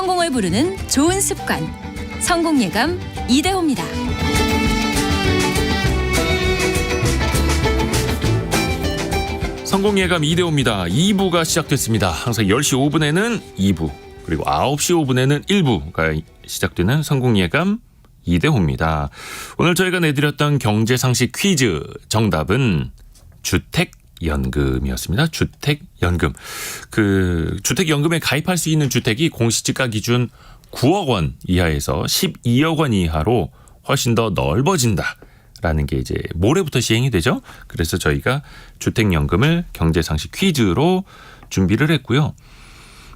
성공을 부르는 좋은 습관, 성공예감 이대호입니다. 성공예감 이대호입니다. 2부가 시작됐습니다. 항상 10시 5분에는 2부, 그리고 9시 5분에는 1부가 시작되는 성공예감 이대호입니다. 오늘 저희가 내드렸던 경제상식 퀴즈 정답은 주택연금이었습니다. 주택연금. 주택연금에 가입할 수 있는 주택이 공시지가 기준 9억 원 이하에서 12억 원 이하로 훨씬 더 넓어진다라는 게 이제 모레부터 시행이 되죠. 그래서 저희가 주택연금을 경제상식 퀴즈로 준비를 했고요.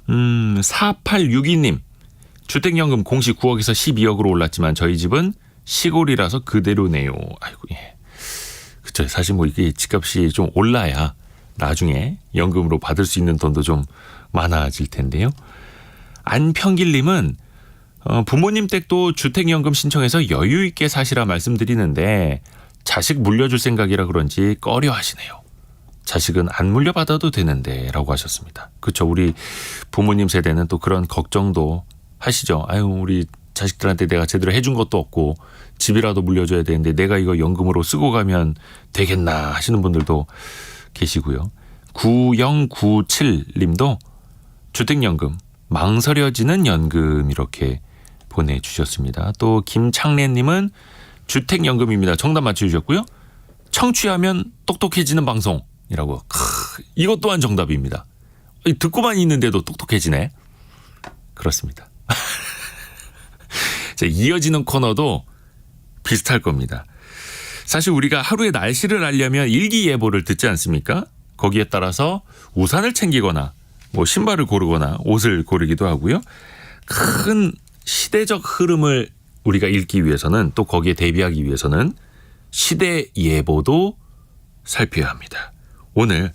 4862님. 주택연금 공시 9억에서 12억으로 올랐지만 저희 집은 시골이라서 그대로네요. 아이고, 예. 그쵸. 사실 뭐 이게 집값이 좀 올라야 나중에 연금으로 받을 수 있는 돈도 좀 많아질 텐데요. 안평길님은 부모님 댁도 주택연금 신청해서 여유 있게 사시라 말씀드리는데 자식 물려줄 생각이라 그런지 꺼려 하시네요. 자식은 안 물려받아도 되는데 라고 하셨습니다. 그렇죠. 우리 부모님 세대는 또 그런 걱정도 하시죠. 아유, 우리 자식들한테 내가 제대로 해준 것도 없고 집이라도 물려줘야 되는데 내가 이거 연금으로 쓰고 가면 되겠나 하시는 분들도 계시고요. 9097님도 주택연금 망설여지는 연금 이렇게 보내주셨습니다. 또 김창래님은 주택연금입니다. 정답 맞춰주셨고요. 청취하면 똑똑해지는 방송이라고. 이것 또한 정답입니다. 듣고만 있는데도 똑똑해지네. 그렇습니다. 자, 이어지는 코너도 비슷할 겁니다. 사실 우리가 하루의 날씨를 알려면 일기예보를 듣지 않습니까? 거기에 따라서 우산을 챙기거나 뭐 신발을 고르거나 옷을 고르기도 하고요. 큰 시대적 흐름을 우리가 읽기 위해서는 또 거기에 대비하기 위해서는 시대예보도 살펴야 합니다. 오늘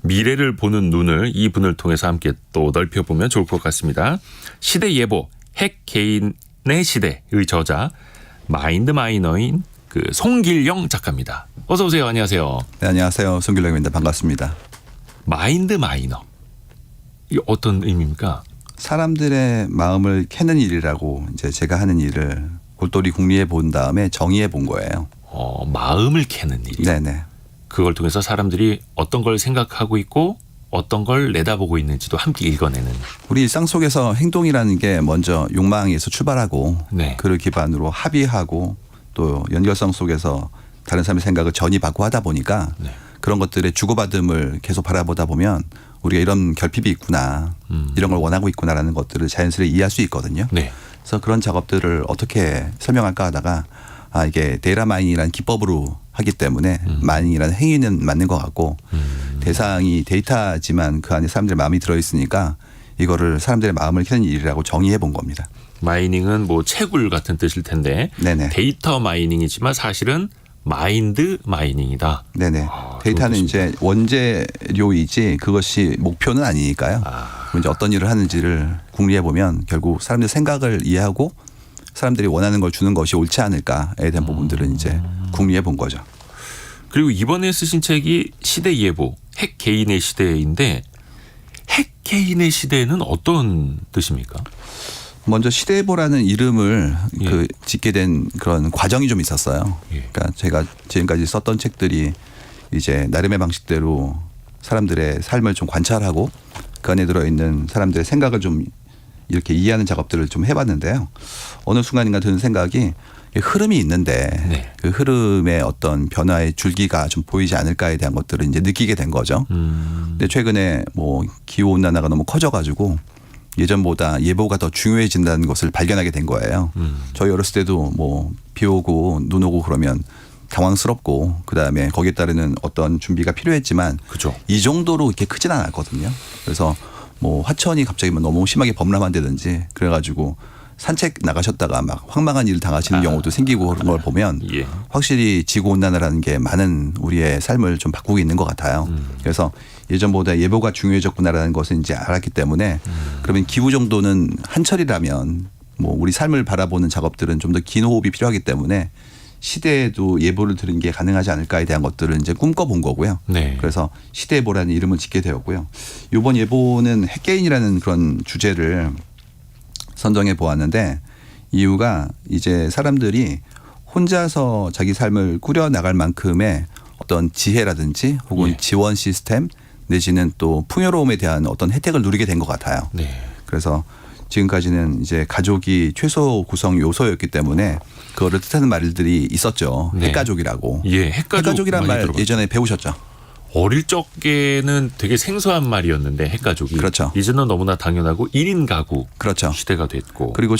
미래를 보는 눈을 이 분을 통해서 함께 또 넓혀보면 좋을 것 같습니다. 시대예보 핵 개인의 시대의 저자 마인드 마이너인 송길영 작가입니다. 어서 오세요. 안녕하세요. 네, 안녕하세요. 송길영입니다. 반갑습니다. 마인드 마이너. 이게 어떤 의미입니까? 사람들의 마음을 캐는 일이라고 이제 제가 하는 일을 골똘히 궁리해 본 다음에 정의해 본 거예요. 마음을 캐는 일이. 네네. 그걸 통해서 사람들이 어떤 걸 생각하고 있고 어떤 걸 내다보고 있는지도 함께 읽어내는. 우리 일상 속에서 행동이라는 게 먼저 욕망에서 출발하고 네. 그를 기반으로 합의하고 또 연결성 속에서 다른 사람의 생각을 전이받고 하다 보니까 네. 그런 것들의 주고받음을 계속 바라보다 보면 우리가 이런 결핍이 있구나 이런 걸 원하고 있구나라는 것들을 자연스레 이해할 수 있거든요. 네. 그래서 그런 작업들을 어떻게 설명할까 하다가 이게 데이터 마이닝이라는 기법으로 하기 때문에 마이닝이라는 행위는 맞는 것 같고 대상이 데이터지만 그 안에 사람들의 마음이 들어있으니까 이거를 사람들의 마음을 캐는 일이라고 정의해 본 겁니다. 마이닝은 뭐 채굴 같은 뜻일 텐데 네네. 데이터 마이닝이지만 사실은 마인드 마이닝이다. 네네. 데이터는 이제 원재료이지 그것이 목표는 아니니까요. 이제 어떤 일을 하는지를 궁리해 보면 결국 사람들의 생각을 이해하고 사람들이 원하는 걸 주는 것이 옳지 않을까에 대한 부분들은 이제 궁리해 본 거죠. 그리고 이번에 쓰신 책이 시대예보, 핵 개인의 시대인데 핵 개인의 시대는 어떤 뜻입니까? 먼저 시대예보라는 이름을 짓게 된 그런 과정이 좀 있었어요. 그러니까 제가 지금까지 썼던 책들이 이제 나름의 방식대로 사람들의 삶을 좀 관찰하고 그 안에 들어있는 사람들의 생각을 좀 이렇게 이해하는 작업들을 좀 해봤는데요. 어느 순간인가 드는 생각이 흐름이 있는데 네. 그 흐름의 어떤 변화의 줄기가 좀 보이지 않을까에 대한 것들을 이제 느끼게 된 거죠. 근데 최근에 뭐 기후 온난화가 너무 커져가지고 예전보다 예보가 더 중요해진다는 것을 발견하게 된 거예요. 저희 어렸을 때도 뭐 비 오고 눈 오고 그러면 당황스럽고 그다음에 거기에 따르는 어떤 준비가 필요했지만 그죠. 이 정도로 이렇게 크진 않았거든요. 그래서 뭐 화천이 갑자기 너무 심하게 범람한다든지 그래가지고 산책 나가셨다가 막 황망한 일을 당하시는 경우도 생기고 그런 걸 보면 예. 확실히 지구온난화라는 게 많은 우리의 삶을 좀 바꾸고 있는 것 같아요. 그래서 예전보다 예보가 중요해졌구나라는 것을 이제 알았기 때문에 그러면 기후 정도는 한철이라면 뭐 우리 삶을 바라보는 작업들은 좀 더 긴 호흡이 필요하기 때문에 시대에도 예보를 들은 게 가능하지 않을까에 대한 것들을 이제 꿈꿔본 거고요. 네. 그래서 시대예보라는 이름을 짓게 되었고요. 이번 예보는 핵개인이라는 그런 주제를 선정해 보았는데 이유가 이제 사람들이 혼자서 자기 삶을 꾸려 나갈 만큼의 어떤 지혜라든지 혹은 예. 지원 시스템 내지는 또 풍요로움에 대한 어떤 혜택을 누리게 된 것 같아요. 네. 그래서 지금까지는 이제 가족이 최소 구성 요소였기 때문에 그거를 뜻하는 말들이 있었죠. 네. 핵가족이라고. 예, 핵가족 핵가족이란 말 많이 예전에 배우셨죠? 어릴 적에는 되게 생소한 말이었는데 핵가족이. 그렇죠. 이제는 너무나 당연하고 1인 가구 그렇죠. 시대가 됐고. 그리고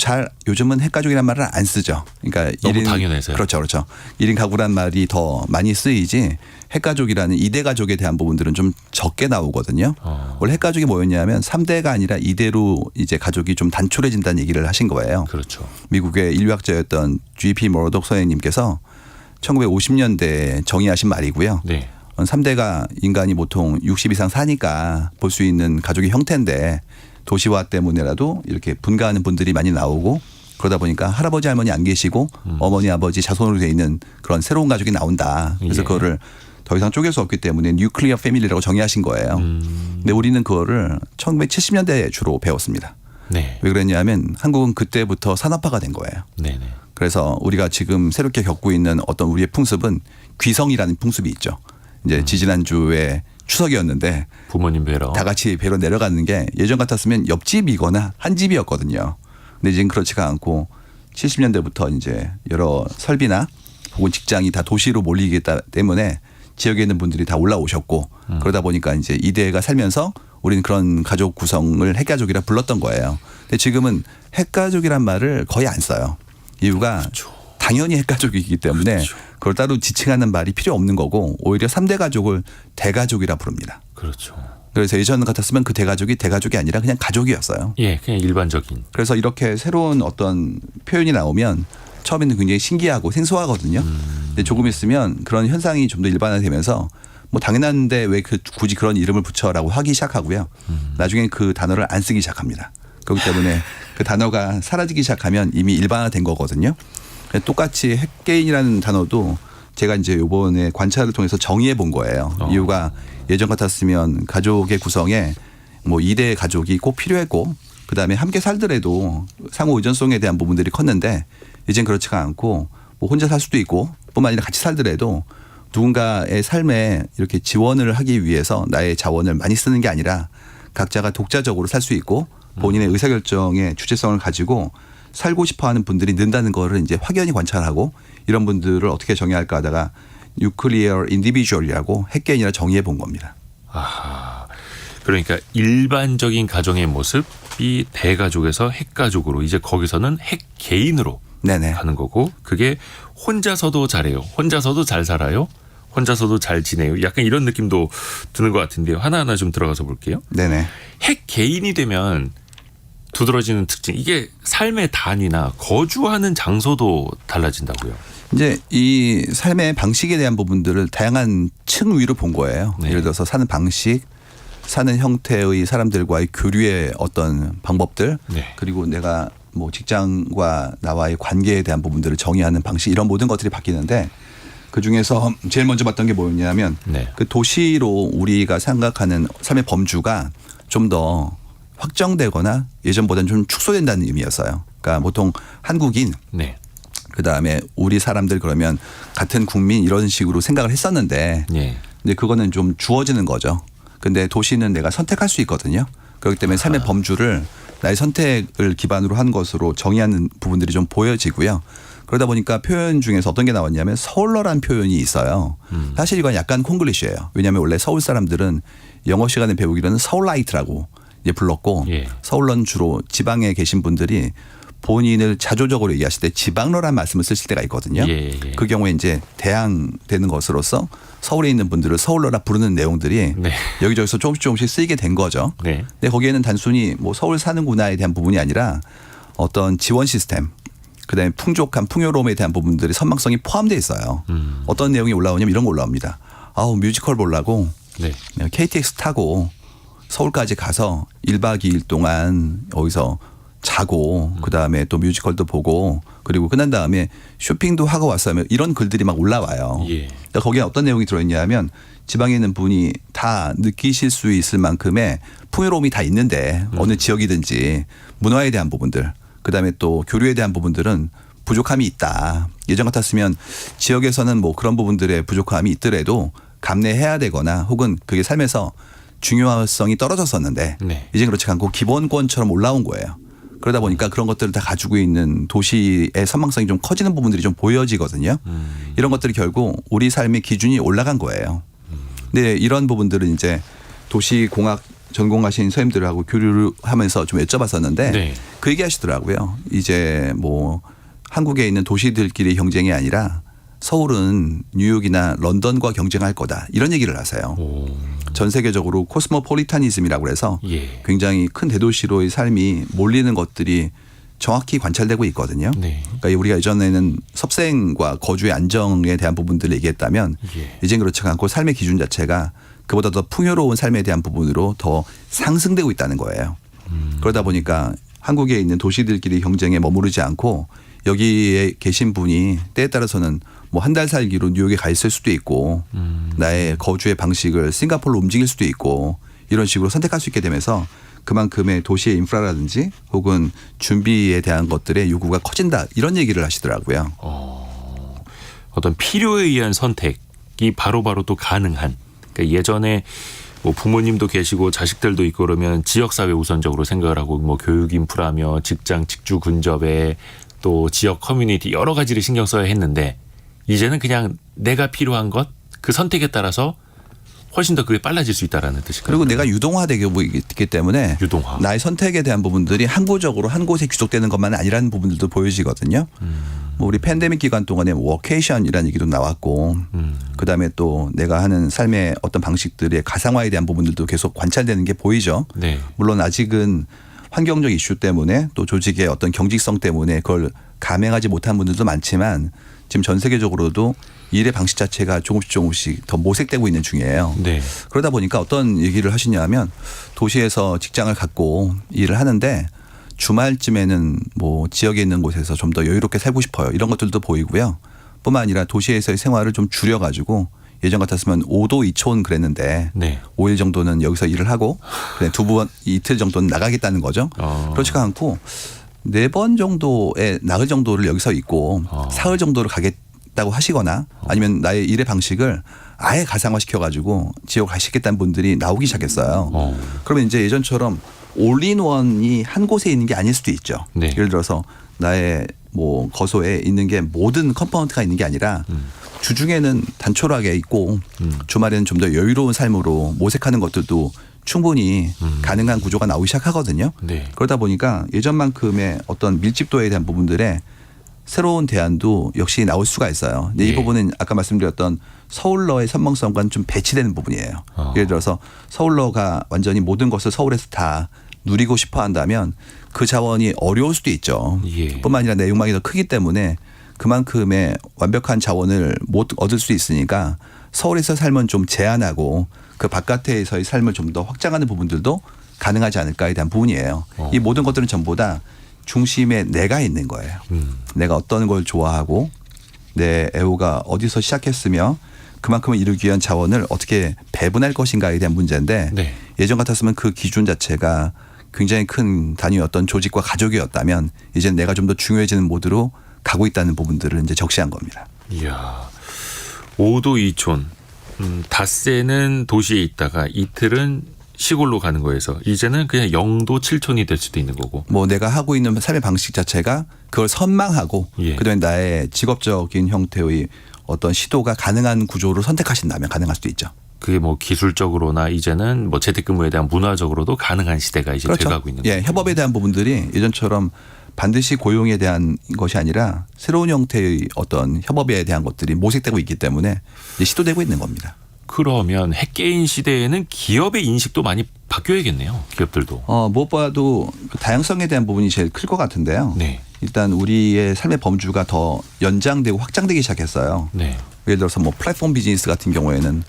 요즘은 핵가족이란 말을 안 쓰죠. 그러니까 너무 당연해서요. 그렇죠. 그렇죠. 1인 가구란 말이 더 많이 쓰이지 핵가족이라는 2대 가족에 대한 부분들은 좀 적게 나오거든요. 원래 핵가족이 뭐였냐면 3대가 아니라 2대로 이제 가족이 좀 단촐해진다는 얘기를 하신 거예요. 그렇죠. 미국의 인류학자였던 G.P. 머러독 선생님께서 1950년대에 정의하신 말이고요. 네. 3대가 인간이 보통 60 이상 사니까 볼 수 있는 가족의 형태인데 도시화 때문에라도 이렇게 분가하는 분들이 많이 나오고 그러다 보니까 할아버지 할머니 안 계시고 어머니 아버지 자손으로 돼 있는 그런 새로운 가족이 나온다. 그래서 예. 그거를 더 이상 쪼갤 수 없기 때문에 뉴클리어 패밀리라고 정의하신 거예요. 근데 우리는 그거를 1970년대에 주로 배웠습니다. 네. 왜 그랬냐면 한국은 그때부터 산업화가 된 거예요. 네네. 그래서 우리가 지금 새롭게 겪고 있는 어떤 우리의 풍습은 귀성이라는 풍습이 있죠. 이제 지지난주에 추석이었는데 부모님 뵈러. 다 같이 뵈러 내려가는 게 예전 같았으면 옆집이거나 한 집이었거든요. 근데 지금 그렇지가 않고 70년대부터 이제 여러 설비나 혹은 직장이 다 도시로 몰리기 때문에 지역에 있는 분들이 다 올라오셨고 그러다 보니까 이제 이대가 살면서 우리는 그런 가족 구성을 핵가족이라 불렀던 거예요. 근데 지금은 핵가족이란 말을 거의 안 써요. 이유가 그렇죠. 당연히 핵가족이기 때문에 그렇죠. 그걸 따로 지칭하는 말이 필요 없는 거고 오히려 3대 가족을 대가족이라 부릅니다. 그렇죠. 그래서 예전 같았으면 그 대가족이 아니라 그냥 가족이었어요. 예, 그냥 일반적인. 그래서 이렇게 새로운 어떤 표현이 나오면 처음에는 굉장히 신기하고 생소하거든요. 근데 조금 있으면 그런 현상이 좀 더 일반화되면서 뭐 당연한데 왜 굳이 그런 이름을 붙여라고 하기 시작하고요. 나중엔 그 단어를 안 쓰기 시작합니다. 그렇기 때문에 그 단어가 사라지기 시작하면 이미 일반화된 거거든요. 똑같이 핵개인이라는 단어도 제가 이제 요번에 관찰을 통해서 정의해 본 거예요. 이유가 예전 같았으면 가족의 구성에 뭐 2대 가족이 꼭 필요했고 그다음에 함께 살더라도 상호 의존성에 대한 부분들이 컸는데 이젠 그렇지가 않고 뭐 혼자 살 수도 있고 뿐만 아니라 같이 살더라도 누군가의 삶에 이렇게 지원을 하기 위해서 나의 자원을 많이 쓰는 게 아니라 각자가 독자적으로 살 수 있고 본인의 의사결정의 주체성을 가지고 살고 싶어하는 분들이 는다는 거를 이제 확연히 관찰하고 이런 분들을 어떻게 정의할까 하다가 뉴클리어 인디비주얼이라고 핵개인이라 정의해 본 겁니다. 아하. 그러니까 일반적인 가정의 모습이 대가족에서 핵가족으로 이제 거기서는 핵개인으로 네네. 가는 거고 그게 혼자서도 잘해요. 혼자서도 잘 살아요. 혼자서도 잘 지내요. 약간 이런 느낌도 드는 것 같은데요. 하나하나 좀 들어가서 볼게요. 네네. 핵개인이 되면 두드러지는 특징. 이게 삶의 단위나 거주하는 장소도 달라진다고요. 이제 이 삶의 방식에 대한 부분들을 다양한 층 위로 본 거예요. 네. 예를 들어서 사는 방식, 사는 형태의 사람들과의 교류의 어떤 방법들, 네. 그리고 내가 뭐 직장과 나와의 관계에 대한 부분들을 정의하는 방식 이런 모든 것들이 바뀌는데 그 중에서 제일 먼저 봤던 게 뭐였냐면 네. 그 도시로 우리가 생각하는 삶의 범주가 좀 더 확정되거나 예전보다는 좀 축소된다는 의미였어요. 그러니까 보통 한국인 네. 그다음에 우리 사람들 그러면 같은 국민 이런 식으로 생각을 했었는데 예. 근데 그거는 좀 주어지는 거죠. 근데 도시는 내가 선택할 수 있거든요. 그렇기 때문에 삶의 범주를 나의 선택을 기반으로 한 것으로 정의하는 부분들이 좀 보여지고요. 그러다 보니까 표현 중에서 어떤 게 나왔냐면 서울러란 표현이 있어요. 사실 이건 약간 콩글리시예요. 왜냐하면 원래 서울 사람들은 영어 시간에 배우기로는 서울라이트라고 이제 불렀고 예. 서울러는 주로 지방에 계신 분들이 본인을 자조적으로 얘기하실 때 지방러란 말씀을 쓰실 때가 있거든요. 예, 예. 그 경우에 이제 대항되는 것으로서 서울에 있는 분들을 서울러라 부르는 내용들이 네. 여기저기서 조금씩 쓰이게 된 거죠. 네. 근데 거기에는 단순히 뭐 서울 사는구나에 대한 부분이 아니라 어떤 지원 시스템 그다음에 풍족한 풍요로움에 대한 부분들이 선망성이 포함되어 있어요. 어떤 내용이 올라오냐면 이런 거 올라옵니다. 아우 뮤지컬 보려고 네. KTX 타고 서울까지 가서 1박 2일 동안 여기서 자고 그다음에 또 뮤지컬도 보고 그리고 끝난 다음에 쇼핑도 하고 왔어요. 이런 글들이 막 올라와요. 예. 그러니까 거기에 어떤 내용이 들어있냐면 지방에 있는 분이 다 느끼실 수 있을 만큼의 풍요로움이 다 있는데 어느 지역이든지 문화에 대한 부분들 그다음에 또 교류에 대한 부분들은 부족함이 있다. 예전 같았으면 지역에서는 뭐 그런 부분들의 부족함이 있더라도 감내해야 되거나 혹은 그게 삶에서 중요성이 떨어졌었는데 네. 이제 그렇지 않고 기본권처럼 올라온 거예요. 그러다 보니까 그런 것들을 다 가지고 있는 도시의 선망성이 좀 커지는 부분들이 좀 보여지거든요. 이런 것들이 결국 우리 삶의 기준이 올라간 거예요. 근데 이런 부분들은 이제 도시공학 전공하신 선생님들하고 교류를 하면서 좀 여쭤봤었는데 네. 그 얘기 하시더라고요. 이제 뭐 한국에 있는 도시들끼리 경쟁이 아니라 서울은 뉴욕이나 런던과 경쟁할 거다. 이런 얘기를 하세요. 오. 전 세계적으로 코스모폴리타니즘이라고 해서 예. 굉장히 큰 대도시로의 삶이 몰리는 것들이 정확히 관찰되고 있거든요. 네. 그러니까 우리가 예전에는 섭생과 거주의 안정에 대한 부분들을 얘기했다면 예. 이제는 그렇지 않고 삶의 기준 자체가 그보다 더 풍요로운 삶에 대한 부분으로 더 상승되고 있다는 거예요. 그러다 보니까 한국에 있는 도시들끼리 경쟁에 머무르지 않고 여기에 계신 분이 때에 따라서는 뭐 한 달 살기로 뉴욕에 가 있을 수도 있고 나의 거주의 방식을 싱가포르로 움직일 수도 있고 이런 식으로 선택할 수 있게 되면서 그만큼의 도시의 인프라라든지 혹은 준비에 대한 것들의 요구가 커진다 이런 얘기를 하시더라고요. 어떤 필요에 의한 선택이 바로바로 또 가능한. 그러니까 예전에 뭐 부모님도 계시고 자식들도 있고 그러면 지역사회 우선적으로 생각을 하고 뭐 교육 인프라며 직장 직주 근접에 또 지역 커뮤니티 여러 가지를 신경 써야 했는데 이제는 그냥 내가 필요한 것 그 선택에 따라서 훨씬 더 그게 빨라질 수 있다라는 뜻이거든요. 그리고 내가 유동화되고 있기 때문에 유동화. 나의 선택에 대한 부분들이 항구적으로 한 곳에 귀속되는 것만은 아니라는 부분들도 보여지거든요. 뭐 우리 팬데믹 기간 동안에 워케이션이라는 얘기도 나왔고 그다음에 또 내가 하는 삶의 어떤 방식들의 가상화에 대한 부분들도 계속 관찰되는 게 보이죠. 네. 물론 아직은 환경적 이슈 때문에 또 조직의 어떤 경직성 때문에 그걸 감행하지 못한 분들도 많지만 지금 전 세계적으로도 일의 방식 자체가 조금씩 더 모색되고 있는 중이에요. 네. 그러다 보니까 어떤 얘기를 하시냐면 도시에서 직장을 갖고 일을 하는데 주말쯤에는 뭐 지역에 있는 곳에서 좀 더 여유롭게 살고 싶어요. 이런 것들도 보이고요. 뿐만 아니라 도시에서의 생활을 좀 줄여가지고 예전 같았으면 5도 2촌 그랬는데 네. 5일 정도는 여기서 일을 하고 이틀 정도는 나가겠다는 거죠. 그렇지가 않고 4번 정도의 나흘 정도를 여기서 있고 사흘 정도를 가겠다고 하시거나 아니면 나의 일의 방식을 아예 가상화시켜가지고 지역 가시겠다는 분들이 나오기 시작했어요. 그러면 이제 예전처럼 올인원이 한 곳에 있는 게 아닐 수도 있죠. 네. 예를 들어서 나의 뭐 거소에 있는 게 모든 컴포넌트가 있는 게 아니라 주중에는 단촐하게 있고 주말에는 좀 더 여유로운 삶으로 모색하는 것들도 충분히 가능한 구조가 나오기 시작하거든요. 네. 그러다 보니까 예전만큼의 어떤 밀집도에 대한 부분들에 새로운 대안도 역시 나올 수가 있어요. 근데 이 예. 부분은 아까 말씀드렸던 서울러의 선망성과는 좀 배치되는 부분이에요. 예를 들어서 서울러가 완전히 모든 것을 서울에서 다 누리고 싶어 한다면 그 자원이 어려울 수도 있죠. 예. 뿐만 아니라 내 욕망이 더 크기 때문에 그만큼의 완벽한 자원을 못 얻을 수 있으니까 서울에서 삶은 좀 제한하고 그 바깥에서의 삶을 좀 더 확장하는 부분들도 가능하지 않을까에 대한 부분이에요. 이 모든 것들은 전부 다 중심에 내가 있는 거예요. 내가 어떤 걸 좋아하고 내 애호가 어디서 시작했으며 그만큼을 이루기 위한 자원을 어떻게 배분할 것인가에 대한 문제인데 네. 예전 같았으면 그 기준 자체가 굉장히 큰 단위의 어떤 조직과 가족이었다면 이제는 내가 좀 더 중요해지는 모드로 가고 있다는 부분들을 이제 적시한 겁니다. 이야. 5도 2촌. 닷새는 도시에 있다가 이틀은 시골로 가는 거에서 이제는 그냥 0도 7촌이 될 수도 있는 거고. 뭐 내가 하고 있는 삶의 방식 자체가 그걸 선망하고 예. 그다음에 나의 직업적인 형태의 어떤 시도가 가능한 구조를 선택하신다면 가능할 수도 있죠. 그게 뭐 기술적으로나 이제는 뭐 재택근무에 대한 문화적으로도 가능한 시대가 이제 그렇죠. 돼가고 있는 예, 거죠. 협업에 대한 부분들이 예전처럼 반드시 고용에 대한 것이 아니라 새로운 형태의 어떤 협업에 대한 것들이 모색되고 있기 때문에 이제 시도되고 있는 겁니다. 그러면 핵개인 시대에는 기업의 인식도 많이 바뀌어야겠네요. 기업들도. 무엇보다도 그 다양성에 대한 부분이 제일 클 것 같은데요. 네. 일단 우리의 삶의 범주가 더 연장되고 확장되기 시작했어요. 네. 예를 들어서 뭐 플랫폼 비즈니스 같은 경우에는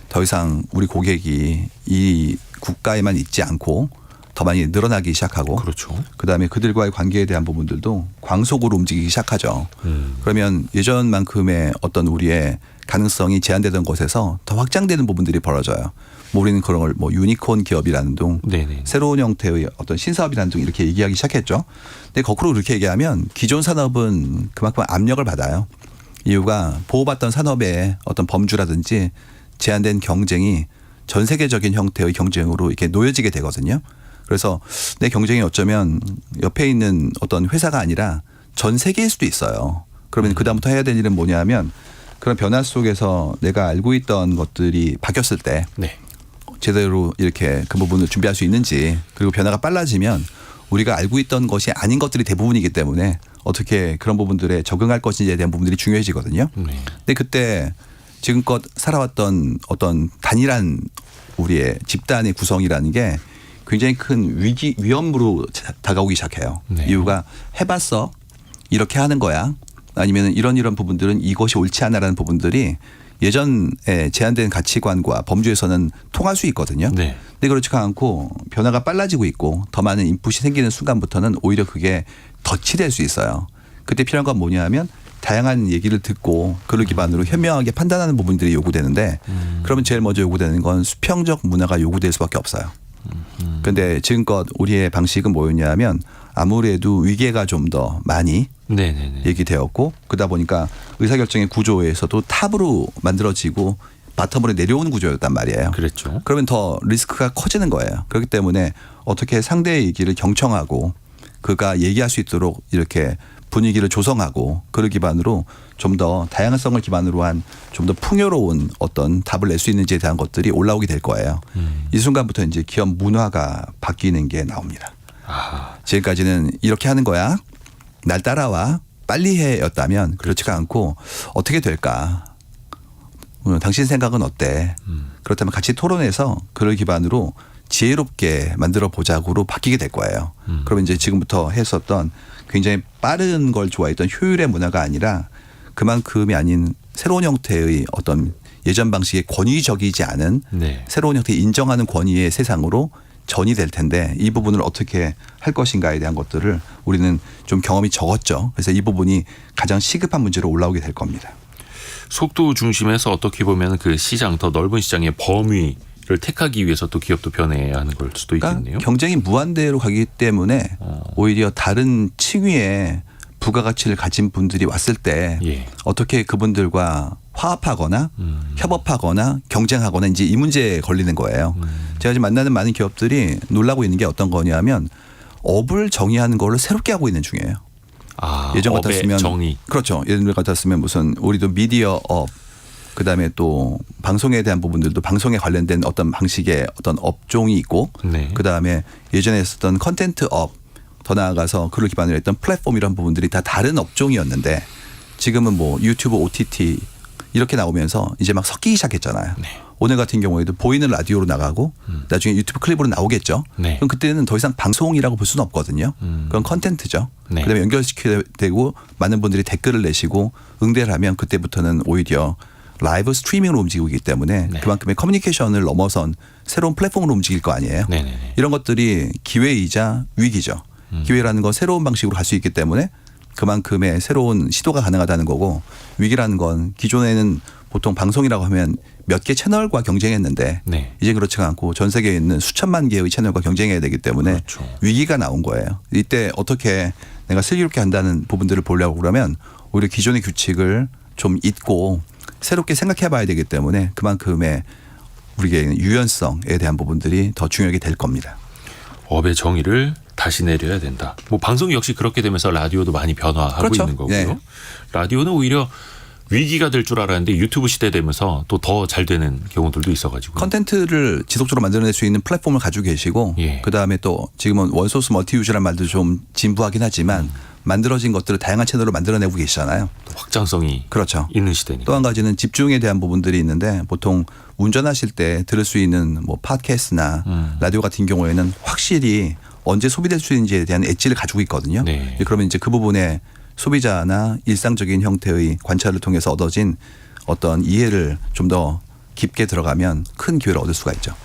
더 이상 우리 고객이 이 국가에만 있지 않고 더 많이 늘어나기 시작하고 그렇죠. 그다음에 그들과의 관계에 대한 부분들도 광속으로 움직이기 시작하죠. 그러면 예전만큼의 어떤 우리의 가능성이 제한되던 곳에서 더 확장되는 부분들이 벌어져요. 우리는 그런 걸 뭐 유니콘 기업이라는 둥, 네네. 새로운 형태의 어떤 신사업이라는 둥 이렇게 얘기하기 시작했죠. 근데 거꾸로 그렇게 얘기하면 기존 산업은 그만큼 압력을 받아요. 이유가 보호받던 산업의 어떤 범주라든지 제한된 경쟁이 전 세계적인 형태의 경쟁으로 이렇게 놓여지게 되거든요. 그래서 내 경쟁이 어쩌면 옆에 있는 어떤 회사가 아니라 전 세계일 수도 있어요. 그러면 그다음부터 해야 될 일은 뭐냐면 그런 변화 속에서 내가 알고 있던 것들이 바뀌었을 때 네. 제대로 이렇게 그 부분을 준비할 수 있는지, 그리고 변화가 빨라지면 우리가 알고 있던 것이 아닌 것들이 대부분이기 때문에 어떻게 그런 부분들에 적응할 것인지에 대한 부분들이 중요해지거든요. 네. 근데 그때 지금껏 살아왔던 어떤 단일한 우리의 집단의 구성이라는 게 굉장히 큰 위험으로 다가오기 시작해요. 네. 이유가 해봤어. 이렇게 하는 거야. 아니면 이런 부분들은 이것이 옳지 않아라는 부분들이 예전에 제한된 가치관과 범주에서는 통할 수 있거든요. 네. 근데 그렇지가 않고 변화가 빨라지고 있고 더 많은 인풋이 생기는 순간부터는 오히려 그게 덫이 될 수 있어요. 그때 필요한 건 뭐냐면 다양한 얘기를 듣고 그를 기반으로 현명하게 판단하는 부분들이 요구되는데 그러면 제일 먼저 요구되는 건 수평적 문화가 요구될 수밖에 없어요. 그런데 지금껏 우리의 방식은 뭐였냐면 아무래도 위계가 좀 더 많이 네네네. 얘기되었고 그러다 보니까 의사결정의 구조에서도 탑으로 만들어지고 바텀으로 내려오는 구조였단 말이에요. 그랬죠. 그러면 더 리스크가 커지는 거예요. 그렇기 때문에 어떻게 상대의 얘기를 경청하고 그가 얘기할 수 있도록 이렇게 분위기를 조성하고 그를 기반으로 좀 더 다양성을 기반으로 한 좀 더 풍요로운 어떤 답을 낼 수 있는지에 대한 것들이 올라오게 될 거예요. 이 순간부터 이제 기업 문화가 바뀌는 게 나옵니다. 아. 지금까지는 이렇게 하는 거야. 날 따라와. 빨리 해였다면 그렇지가 않고 어떻게 될까. 당신 생각은 어때. 그렇다면 같이 토론해서 그를 기반으로 지혜롭게 만들어 보자고로 바뀌게 될 거예요. 그러면 이제 지금부터 했었던 굉장히 빠른 걸 좋아했던 효율의 문화가 아니라 그만큼이 아닌 새로운 형태의 어떤 예전 방식의 권위적이지 않은 네. 새로운 형태의 인정하는 권위의 세상으로 전이 될 텐데 이 부분을 어떻게 할 것인가에 대한 것들을 우리는 좀 경험이 적었죠. 그래서 이 부분이 가장 시급한 문제로 올라오게 될 겁니다. 속도 중심에서 어떻게 보면 그 시장 더 넓은 시장의 범위를 택하기 위해서 또 기업도 변해야 하는 걸 수도 있겠네요. 그러니까 경쟁이 무한대로 가기 때문에 오히려 다른 층위의 부가가치를 가진 분들이 왔을 때 예. 어떻게 그분들과 화합하거나 협업하거나 경쟁하거나 이제 이 문제에 걸리는 거예요. 제가 지금 만나는 많은 기업들이 놀라고 있는 게 어떤 거냐면 업을 정의하는 거를 새롭게 하고 있는 중이에요. 아, 예전 업의 같았으면 정의. 그렇죠. 예전 같았으면 무슨 우리도 미디어 업 그다음에 또 방송에 대한 부분들도 방송에 관련된 어떤 방식의 어떤 업종이 있고 네. 그다음에 예전에 했었던 컨텐트 업 더 나아가서 그를 기반으로 했던 플랫폼 이런 부분들이 다 다른 업종이었는데 지금은 뭐 유튜브 OTT 이렇게 나오면서 이제 막 섞이기 시작했잖아요. 네. 오늘 같은 경우에도 보이는 라디오로 나가고 나중에 유튜브 클립으로 나오겠죠. 네. 그럼 그때는 더 이상 방송이라고 볼 수는 없거든요. 그건 컨텐츠죠. 네. 그다음에 연결시켜야 되고 많은 분들이 댓글을 내시고 응대를 하면 그때부터는 오히려 라이브 스트리밍으로 움직이기 때문에 네. 그만큼의 커뮤니케이션을 넘어선 새로운 플랫폼으로 움직일 거 아니에요. 네네네. 이런 것들이 기회이자 위기죠. 기회라는 건 새로운 방식으로 갈 수 있기 때문에 그만큼의 새로운 시도가 가능하다는 거고 위기라는 건 기존에는 보통 방송이라고 하면 몇 개 채널과 경쟁했는데 네. 이제 그렇지가 않고 전 세계에 있는 수천만 개의 채널과 경쟁해야 되기 때문에 그렇죠. 위기가 나온 거예요. 이때 어떻게 내가 슬기롭게 한다는 부분들을 보려고 그러면 오히려 기존의 규칙을 좀 잊고 새롭게 생각해 봐야 되기 때문에 그만큼의 우리에게 유연성에 대한 부분들이 더 중요하게 될 겁니다. 업의 정의를 다시 내려야 된다. 뭐 방송 역시 그렇게 되면서 라디오도 많이 변화하고 그렇죠. 있는 거고요. 네. 라디오는 오히려 위기가 될 줄 알았는데 유튜브 시대 되면서 또 더 잘 되는 경우들도 있어가지고. 컨텐츠를 지속적으로 만들어낼 수 있는 플랫폼을 가지고 계시고 예. 그다음에 또 지금은 원소스 멀티유즈라는 말도 좀 진부하긴 하지만 만들어진 것들을 다양한 채널로 만들어내고 계시잖아요. 또 확장성이 그렇죠. 있는 시대니까. 또 한 가지는 집중에 대한 부분들이 있는데 보통 운전하실 때 들을 수 있는 뭐 팟캐스트나 라디오 같은 경우에는 확실히 언제 소비될 수 있는지에 대한 엣지를 가지고 있거든요. 네. 그러면 이제 그 부분에 소비자나 일상적인 형태의 관찰을 통해서 얻어진 어떤 이해를 좀 더 깊게 들어가면 큰 기회를 얻을 수가 있죠.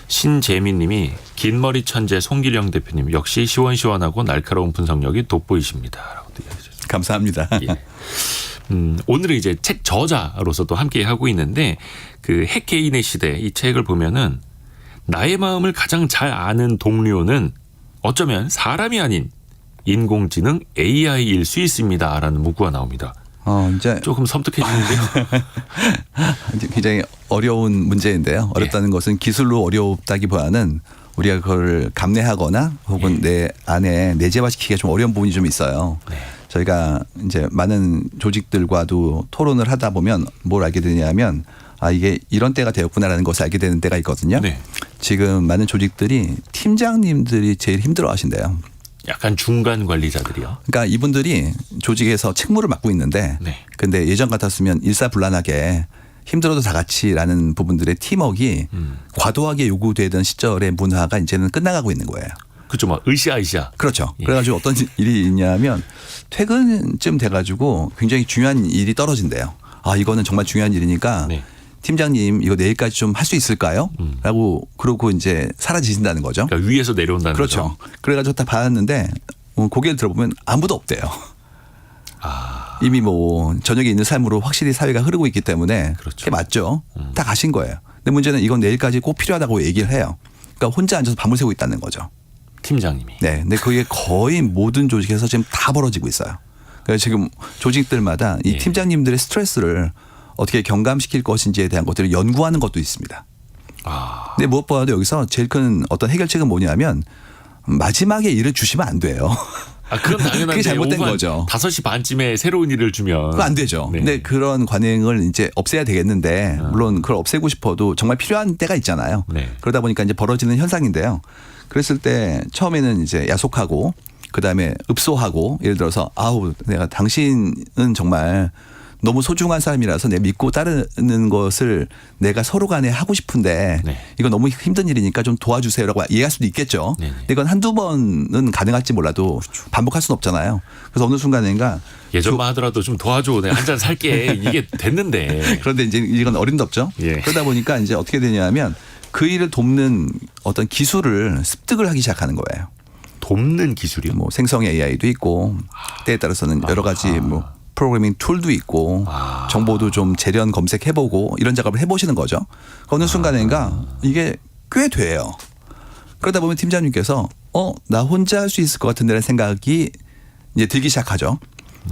신재민님이 긴 머리 천재 송기령 대표님 역시 시원시원하고 날카로운 분석력이 돋보이십니다라고 이야기해 주셨습니다. 감사합니다. 예. 오늘은 이제 책 저자로서 또 함께 하고 있는데 그 핵개인의 시대 이 책을 보면은 나의 마음을 가장 잘 아는 동료는 어쩌면 사람이 아닌 인공지능 AI일 수 있습니다라는 문구가 나옵니다. 이제 조금 섬뜩해지는데요. 굉장히 어려운 문제인데요. 어렵다는 것은 기술로 어렵다기보다는 우리가 그걸 감내하거나 혹은 내 안에 내재화시키기가 좀 어려운 부분이 좀 있어요. 네. 저희가 이제 많은 조직들과도 토론을 하다 보면 뭘 알게 되냐면 이게 이런 때가 되었구나라는 것을 알게 되는 때가 있거든요. 네. 지금 많은 조직들이 팀장님들이 제일 힘들어 하신대요. 약간 중간 관리자들이요. 그러니까 이분들이 조직에서 책무를 맡고 있는데 네. 근데 예전 같았으면 일사불란하게 힘들어도 다 같이라는 부분들의 팀워크가 과도하게 요구되던 시절의 문화가 이제는 끝나가고 있는 거예요. 그렇죠. 막 으쌰으쌰. 그렇죠. 예. 그래가지고 어떤 일이 있냐면 퇴근쯤 돼가지고 굉장히 중요한 일이 떨어진대요. 이거는 정말 중요한 일이니까 네. 팀장님 이거 내일까지 좀 할 수 있을까요? 라고 그러고 이제 사라지신다는 거죠. 그러니까 위에서 내려온다는 그렇죠. 거죠. 그래가지고 다 봤는데 고개를 들어보면 아무도 없대요. 이미 뭐 저녁에 있는 삶으로 확실히 사회가 흐르고 있기 때문에 그렇죠. 그게 맞죠. 다 가신 거예요. 근데 문제는 이건 내일까지 꼭 필요하다고 얘기를 해요. 그러니까 혼자 앉아서 밤을 새고 있다는 거죠. 팀장님이. 네. 근데 그게 거의 모든 조직에서 지금 다 벌어지고 있어요. 그래서 지금 조직들마다 이 예. 팀장님들의 스트레스를 어떻게 경감시킬 것인지에 대한 것들을 연구하는 것도 있습니다. 근데 무엇보다도 여기서 제일 큰 어떤 해결책은 뭐냐면 마지막에 일을 주시면 안 돼요. 그건 당연한데 그게 잘못된 오후 한 거죠. 5시 반쯤에 새로운 일을 주면 그거 안 되죠. 네. 근데 그런 관행을 이제 없애야 되겠는데 물론 그걸 없애고 싶어도 정말 필요한 때가 있잖아요. 네. 그러다 보니까 이제 벌어지는 현상인데요. 그랬을 때 처음에는 이제 야속하고 그다음에 읍소하고 예를 들어서 내가 당신은 정말 너무 소중한 사람이라서 내가 믿고 따르는 것을 내가 서로 간에 하고 싶은데 네. 이거 너무 힘든 일이니까 좀 도와주세요라고 이해할 수도 있겠죠. 네네. 근데 이건 한두 번은 가능할지 몰라도 반복할 수는 없잖아요. 그래서 어느 순간인가 예전만 하더라도 좀 도와줘. 내가 한 잔 살게. 이게 됐는데. 그런데 이제 이건 어림덥죠. 예. 그러다 보니까 이제 어떻게 되냐면 그 일을 돕는 어떤 기술을 습득을 하기 시작하는 거예요. 돕는 기술이요? 뭐 생성 AI도 있고 때에 따라서는 여러 가지 뭐 프로그래밍 툴도 있고 정보도 좀 재련 검색해보고 이런 작업을 해보시는 거죠. 어느 순간인가 이게 꽤 돼요. 그러다 보면 팀장님께서 나 혼자 할 수 있을 것 같은데라는 생각이 이제 들기 시작하죠.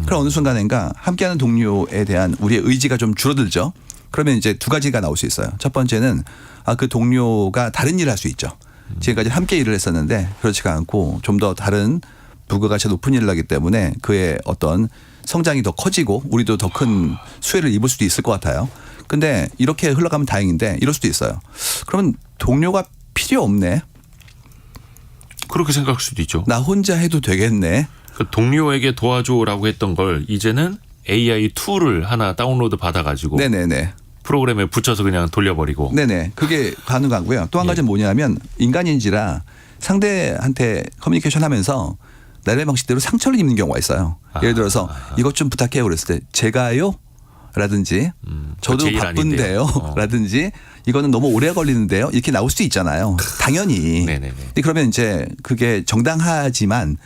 그럼 어느 순간인가 함께하는 동료에 대한 우리의 의지가 좀 줄어들죠. 그러면 이제 두 가지가 나올 수 있어요. 첫 번째는 그 동료가 다른 일을 할 수 있죠. 지금까지 함께 일을 했었는데 그렇지가 않고 좀 더 다른 부가가치 높은 일을 하기 때문에 그의 어떤 성장이 더 커지고 우리도 더 큰 수혜를 입을 수도 있을 것 같아요. 근데 이렇게 흘러가면 다행인데 이럴 수도 있어요. 그러면 동료가 필요 없네. 그렇게 생각할 수도 있죠. 나 혼자 해도 되겠네. 그 동료에게 도와줘라고 했던 걸 이제는 AI 툴을 하나 다운로드 받아가지고 네네네. 프로그램에 붙여서 그냥 돌려버리고. 네네. 그게 가능하고요. 또 한 가지는 뭐냐면 인간인지라 상대한테 커뮤니케이션 하면서 나름의 방식대로 상처를 입는 경우가 있어요. 예를 들어서 이것 좀 부탁해요 그랬을 때 제가요? 라든지 저도 제일 바쁜데요. 아닌데요. 라든지 이거는 너무 오래 걸리는데요. 이렇게 나올 수도 있잖아요. 당연히. 네네네. 근데 그러면 이제 그게 정당하지만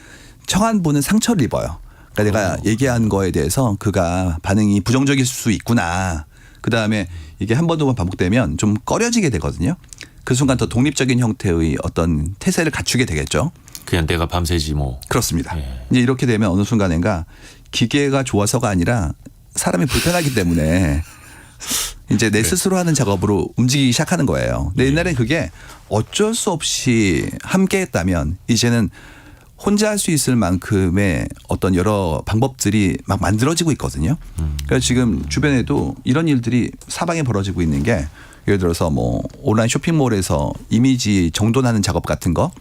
청한 분은 상처를 입어요. 그러니까 내가 얘기한 거에 대해서 그가 반응이 부정적일 수 있구나. 그다음에 이게 한 번 두 번 반복되면 좀 꺼려지게 되거든요. 그 순간 더 독립적인 형태의 어떤 태세를 갖추게 되겠죠. 그냥 내가 밤새지 뭐. 그렇습니다. 예. 이제 이렇게 되면 어느 순간인가 기계가 좋아서가 아니라 사람이 불편하기 때문에 이제 내 스스로 하는 작업으로 움직이기 시작하는 거예요. 근데 옛날엔 그게 어쩔 수 없이 함께 했다면 이제는 혼자 할 수 있을 만큼의 어떤 여러 방법들이 막 만들어지고 있거든요. 그래서 지금 주변에도 이런 일들이 사방에 벌어지고 있는 게 예를 들어서 뭐 온라인 쇼핑몰에서 이미지 정돈하는 작업 같은 거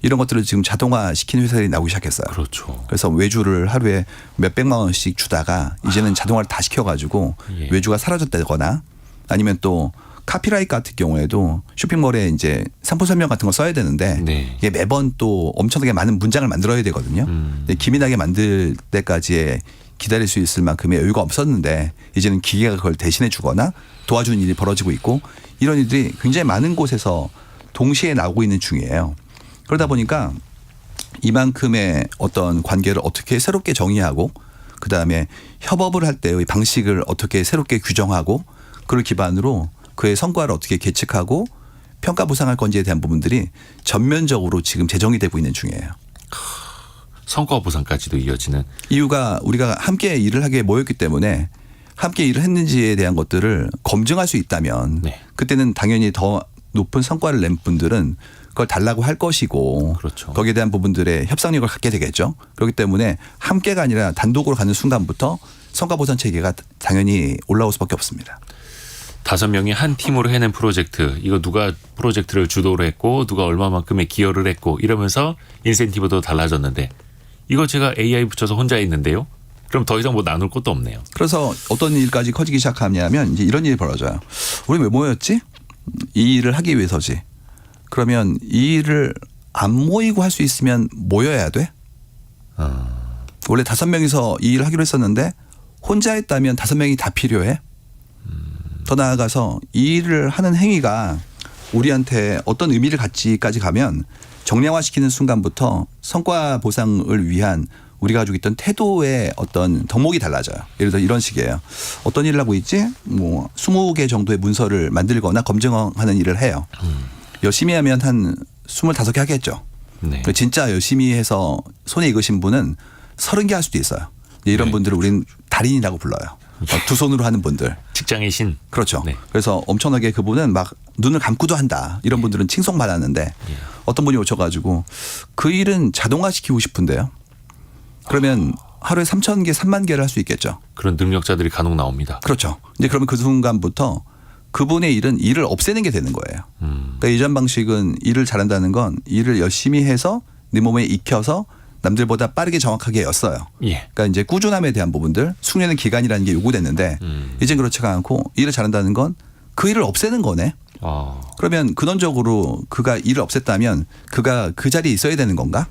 이런 것들을 지금 자동화 시키는 회사들이 나오기 시작했어요. 그렇죠. 그래서 외주를 하루에 몇백만 원씩 주다가 이제는 자동화를 다 시켜가지고 예. 외주가 사라졌다거나 아니면 또 카피라이트 같은 경우에도 쇼핑몰에 이제 상품 설명 같은 거 써야 되는데 네. 이게 매번 또 엄청나게 많은 문장을 만들어야 되거든요. 근데 기민하게 만들 때까지의 기다릴 수 있을 만큼의 여유가 없었는데 이제는 기계가 그걸 대신해 주거나 도와주는 일이 벌어지고 있고 이런 일들이 굉장히 많은 곳에서 동시에 나오고 있는 중이에요. 그러다 보니까 이만큼의 어떤 관계를 어떻게 새롭게 정의하고 그다음에 협업을 할 때의 방식을 어떻게 새롭게 규정하고 그걸 기반으로 그의 성과를 어떻게 계측하고 평가 보상할 건지에 대한 부분들이 전면적으로 지금 재정이 되고 있는 중이에요. 성과 보상까지도 이어지는. 이유가 우리가 함께 일을 하기에 모였기 때문에 함께 일을 했는지에 대한 것들을 검증할 수 있다면 네. 그때는 당연히 더 높은 성과를 낸 분들은 그걸 달라고 할 것이고 그렇죠. 거기에 대한 부분들의 협상력을 갖게 되겠죠. 그렇기 때문에 함께가 아니라 단독으로 가는 순간부터 성과 보상 체계가 당연히 올라올 수밖에 없습니다. 5명이 한 팀으로 해낸 프로젝트, 이거 누가 프로젝트를 주도를 했고 누가 얼마만큼의 기여를 했고 이러면서 인센티브도 달라졌는데 이거 제가 AI 붙여서 혼자 했는데요. 그럼 더 이상 뭐 나눌 것도 없네요. 그래서 어떤 일까지 커지기 시작하냐면 이제 이런 일이 벌어져요. 우리 왜 모였지? 이 일을 하기 위해서지. 그러면 이 일을 안 모이고 할 수 있으면 모여야 돼? 원래 5명이서 이 일을 하기로 했었는데 혼자 했다면 5명이 다 필요해? 더 나아가서 이 일을 하는 행위가 우리한테 어떤 의미를 갖지까지 가면 정량화시키는 순간부터 성과 보상을 위한 우리가 가지고 있던 태도의 어떤 덕목이 달라져요. 예를 들어 이런 식이에요. 어떤 일을 하고 있지? 뭐 20개 정도의 문서를 만들거나 검증하는 일을 해요. 열심히 하면 한 25개 하겠죠. 네. 진짜 열심히 해서 손에 익으신 분은 30개 할 수도 있어요. 이런 네. 분들을 우리는 달인이라고 불러요. 두 손으로 하는 분들. 직장의 신. 그렇죠. 네. 그래서 엄청나게 그분은 막 눈을 감고도 한다. 이런 분들은 칭송받았는데 어떤 분이 오셔가지고 그 일은 자동화시키고 싶은데요. 그러면 하루에 3,000개, 3만 개를 할 수 있겠죠. 그런 능력자들이 간혹 나옵니다. 그렇죠. 이제 그러면 그 순간부터 그분의 일은 일을 없애는 게 되는 거예요. 그러니까 이전 방식은 일을 잘한다는 건 일을 열심히 해서 네 몸에 익혀서 남들보다 빠르게 정확하게 였어요. 예. 그러니까 이제 꾸준함에 대한 부분들, 숙련의 기간이라는 게 요구됐는데 이젠 그렇지가 않고 일을 잘한다는 건 그 일을 없애는 거네. 그러면 근원적으로 그가 일을 없앴다면 그가 그 자리에 있어야 되는 건가?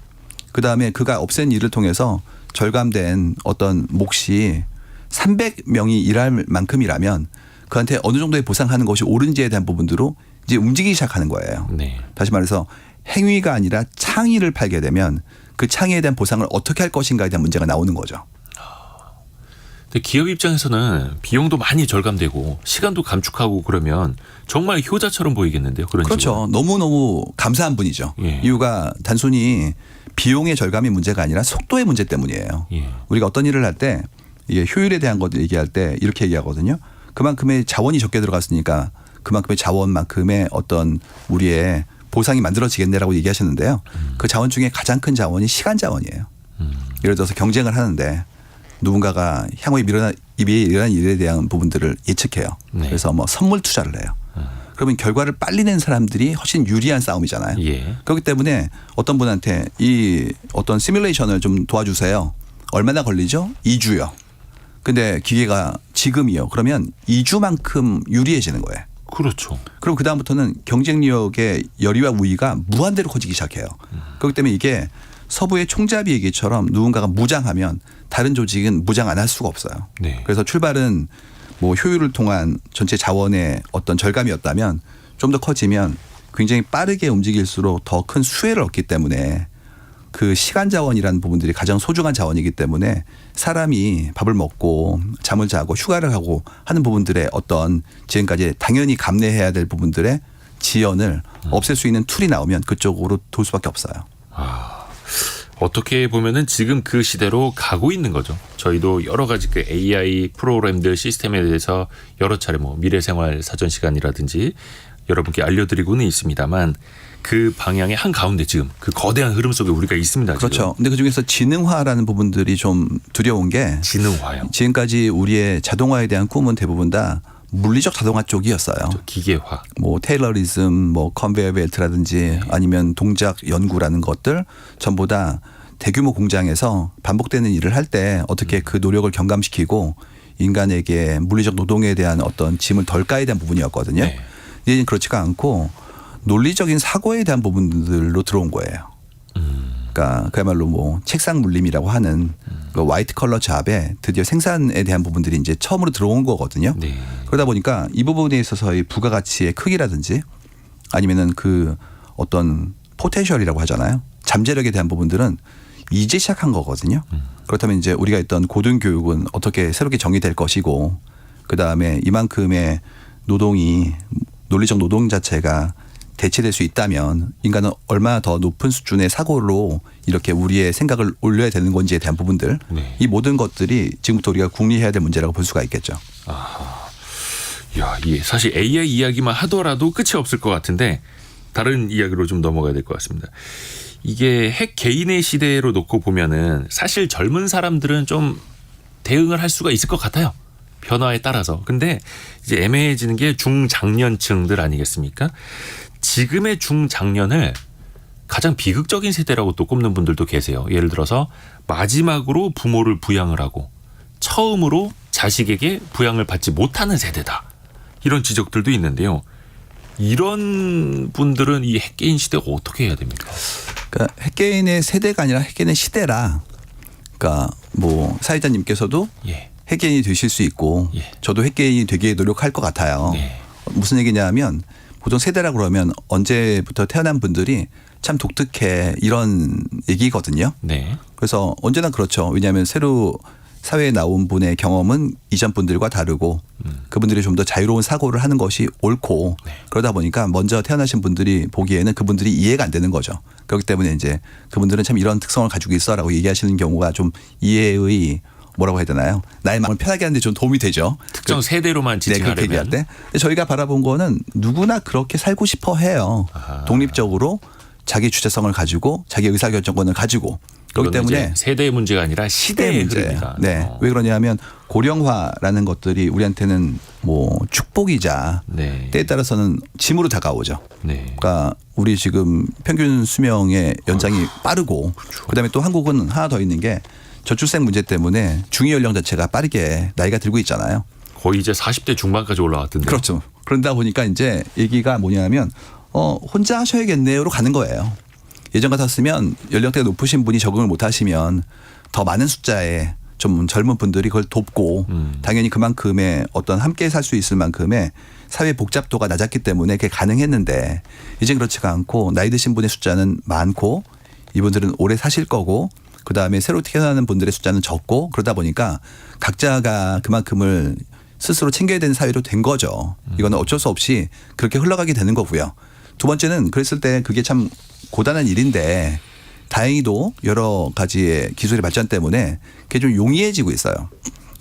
그다음에 그가 없앤 일을 통해서 절감된 어떤 몫이 300명이 일할 만큼이라면 그한테 어느 정도의 보상하는 것이 옳은지에 대한 부분들로 이제 움직이기 시작하는 거예요. 네. 다시 말해서 행위가 아니라 창의를 팔게 되면 그 창의에 대한 보상을 어떻게 할 것인가에 대한 문제가 나오는 거죠. 근데 기업 입장에서는 비용도 많이 절감되고 시간도 감축하고 그러면 정말 효자처럼 보이겠는데요. 그런 그렇죠. 식으로. 너무너무 감사한 분이죠. 예. 이유가 단순히 비용의 절감이 문제가 아니라 속도의 문제 때문이에요. 예. 우리가 어떤 일을 할 때 이게 효율에 대한 것을 얘기할 때 이렇게 얘기하거든요. 그만큼의 자원이 적게 들어갔으니까 그만큼의 자원만큼의 어떤 우리의 보상이 만들어지겠네라고 얘기하셨는데요. 그 자원 중에 가장 큰 자원이 시간 자원이에요. 예를 들어서 경쟁을 하는데 누군가가 향후에 일어난 일에 대한 부분들을 예측해요. 네. 그래서 뭐 선물 투자를 해요. 그러면 결과를 빨리 낸 사람들이 훨씬 유리한 싸움이잖아요. 예. 그렇기 때문에 어떤 분한테 이 어떤 시뮬레이션을 좀 도와주세요. 얼마나 걸리죠? 2주요. 근데 기계가 지금이요. 그러면 2주만큼 유리해지는 거예요. 그렇죠. 그럼 그다음부터는 경쟁력의 열의와 우위가 무한대로 커지기 시작해요. 그렇기 때문에 이게 서부의 총잡이 얘기처럼 누군가가 무장하면 다른 조직은 무장 안 할 수가 없어요. 네. 그래서 출발은 뭐 효율을 통한 전체 자원의 어떤 절감이었다면 좀 더 커지면 굉장히 빠르게 움직일수록 더 큰 수혜를 얻기 때문에 그 시간 자원이라는 부분들이 가장 소중한 자원이기 때문에 사람이 밥을 먹고 잠을 자고 휴가를 하고 하는 부분들의 어떤 지금까지 당연히 감내해야 될 부분들의 지연을 없앨 수 있는 툴이 나오면 그쪽으로 돌 수밖에 없어요. 어떻게 보면은 지금 그 시대로 가고 있는 거죠. 저희도 여러 가지 그 AI 프로그램들 시스템에 대해서 여러 차례 뭐 미래생활 사전 시간이라든지 여러분께 알려드리고는 있습니다만 그 방향의 한 가운데 지금 그 거대한 흐름 속에 우리가 있습니다. 그렇죠. 지금. 근데 그중에서 지능화라는 부분들이 좀 두려운 게 지능화요. 지금까지 우리의 자동화에 대한 꿈은 대부분 다 물리적 자동화 쪽이었어요. 기계화. 뭐 테일러리즘, 뭐 컨베이어 벨트라든지 아니면 동작 연구라는 것들 전부 다 대규모 공장에서 반복되는 일을 할 때 어떻게 그 노력을 경감시키고 인간에게 물리적 노동에 대한 어떤 짐을 덜 까에 대한 부분이었거든요. 네. 이제는 그렇지가 않고 논리적인 사고에 대한 부분들로 들어온 거예요. 그러니까 그야말로 뭐 책상 물림이라고 하는 그 화이트 컬러 잡에 드디어 생산에 대한 부분들이 이제 처음으로 들어온 거거든요. 네. 그러다 보니까 이 부분에 있어서의 부가가치의 크기라든지 아니면은 그 어떤 포텐셜이라고 하잖아요. 잠재력에 대한 부분들은 이제 시작한 거거든요. 그렇다면 이제 우리가 했던 고등교육은 어떻게 새롭게 정의될 것이고 그다음에 이만큼의 노동이 논리적 노동 자체가 대체될 수 있다면 인간은 얼마나 더 높은 수준의 사고로 이렇게 우리의 생각을 올려야 되는 건지에 대한 부분들 네. 이 모든 것들이 지금부터 우리가 궁리해야 될 문제라고 볼 수가 있겠죠. 아하. 야, 이게 사실 AI 이야기만 하더라도 끝이 없을 것 같은데 다른 이야기로 좀 넘어가야 될 것 같습니다. 이게 핵 개인의 시대로 놓고 보면은 사실 젊은 사람들은 좀 대응을 할 수가 있을 것 같아요. 변화에 따라서. 근데 이제 애매해지는 게 중장년층들 아니겠습니까? 지금의 중장년을 가장 비극적인 세대라고 또 꼽는 분들도 계세요. 예를 들어서 마지막으로 부모를 부양을 하고 처음으로 자식에게 부양을 받지 못하는 세대다. 이런 지적들도 있는데요. 이런 분들은 이 핵개인 시대가 어떻게 해야 됩니까? 그러니까 핵개인의 세대가 아니라 핵개인의 시대라. 그러니까 뭐 사회자님께서도 예. 핵개인이 되실 수 있고 예. 저도 핵개인이 되게 노력할 것 같아요. 네. 무슨 얘기냐면 보통 세대라 그러면 언제부터 태어난 분들이 참 독특해 이런 얘기거든요. 네. 그래서 언제나 그렇죠. 왜냐하면 새로 사회에 나온 분의 경험은 이전 분들과 다르고 그분들이 좀 더 자유로운 사고를 하는 것이 옳고 네. 그러다 보니까 먼저 태어나신 분들이 보기에는 그분들이 이해가 안 되는 거죠. 그렇기 때문에 이제 그분들은 참 이런 특성을 가지고 있어라고 얘기하시는 경우가 좀 이해의 뭐라고 해야 되나요? 나의 마음을 편하게 하는데 좀 도움이 되죠. 특정 세대로만 네, 그렇게 얘기할 지칭하려면. 때. 근데 저희가 바라본 거는 누구나 그렇게 살고 싶어 해요. 아하. 독립적으로 자기 주체성을 가지고 자기 의사결정권을 가지고 그렇기 이거는 때문에 이제 세대의 문제가 아니라 시대의 문제. 흐름이다. 네. 왜 그러냐면 고령화라는 것들이 우리한테는 뭐 축복이자 네. 때에 따라서는 짐으로 다가오죠. 네. 그러니까 우리 지금 평균 수명의 연장이 빠르고 그다음에 또 한국은 하나 더 있는 게 저출생 문제 때문에 중위 연령 자체가 빠르게 나이가 들고 있잖아요. 거의 이제 40대 중반까지 올라왔던데. 그렇죠. 그러다 보니까 이제 얘기가 뭐냐면 혼자 하셔야겠네요로 가는 거예요. 예전 같았으면 연령대가 높으신 분이 적응을 못 하시면 더 많은 숫자의 좀 젊은 분들이 그걸 돕고 당연히 그만큼의 어떤 함께 살 수 있을 만큼의 사회 복잡도가 낮았기 때문에 그게 가능했는데 이제 그렇지가 않고 나이 드신 분의 숫자는 많고 이분들은 오래 사실 거고 그다음에 새로 태어나는 분들의 숫자는 적고 그러다 보니까 각자가 그만큼을 스스로 챙겨야 되는 사회로 된 거죠. 이거는 어쩔 수 없이 그렇게 흘러가게 되는 거고요. 두 번째는 그랬을 때 그게 참 고단한 일인데 다행히도 여러 가지의 기술의 발전 때문에 그게 좀 용이해지고 있어요.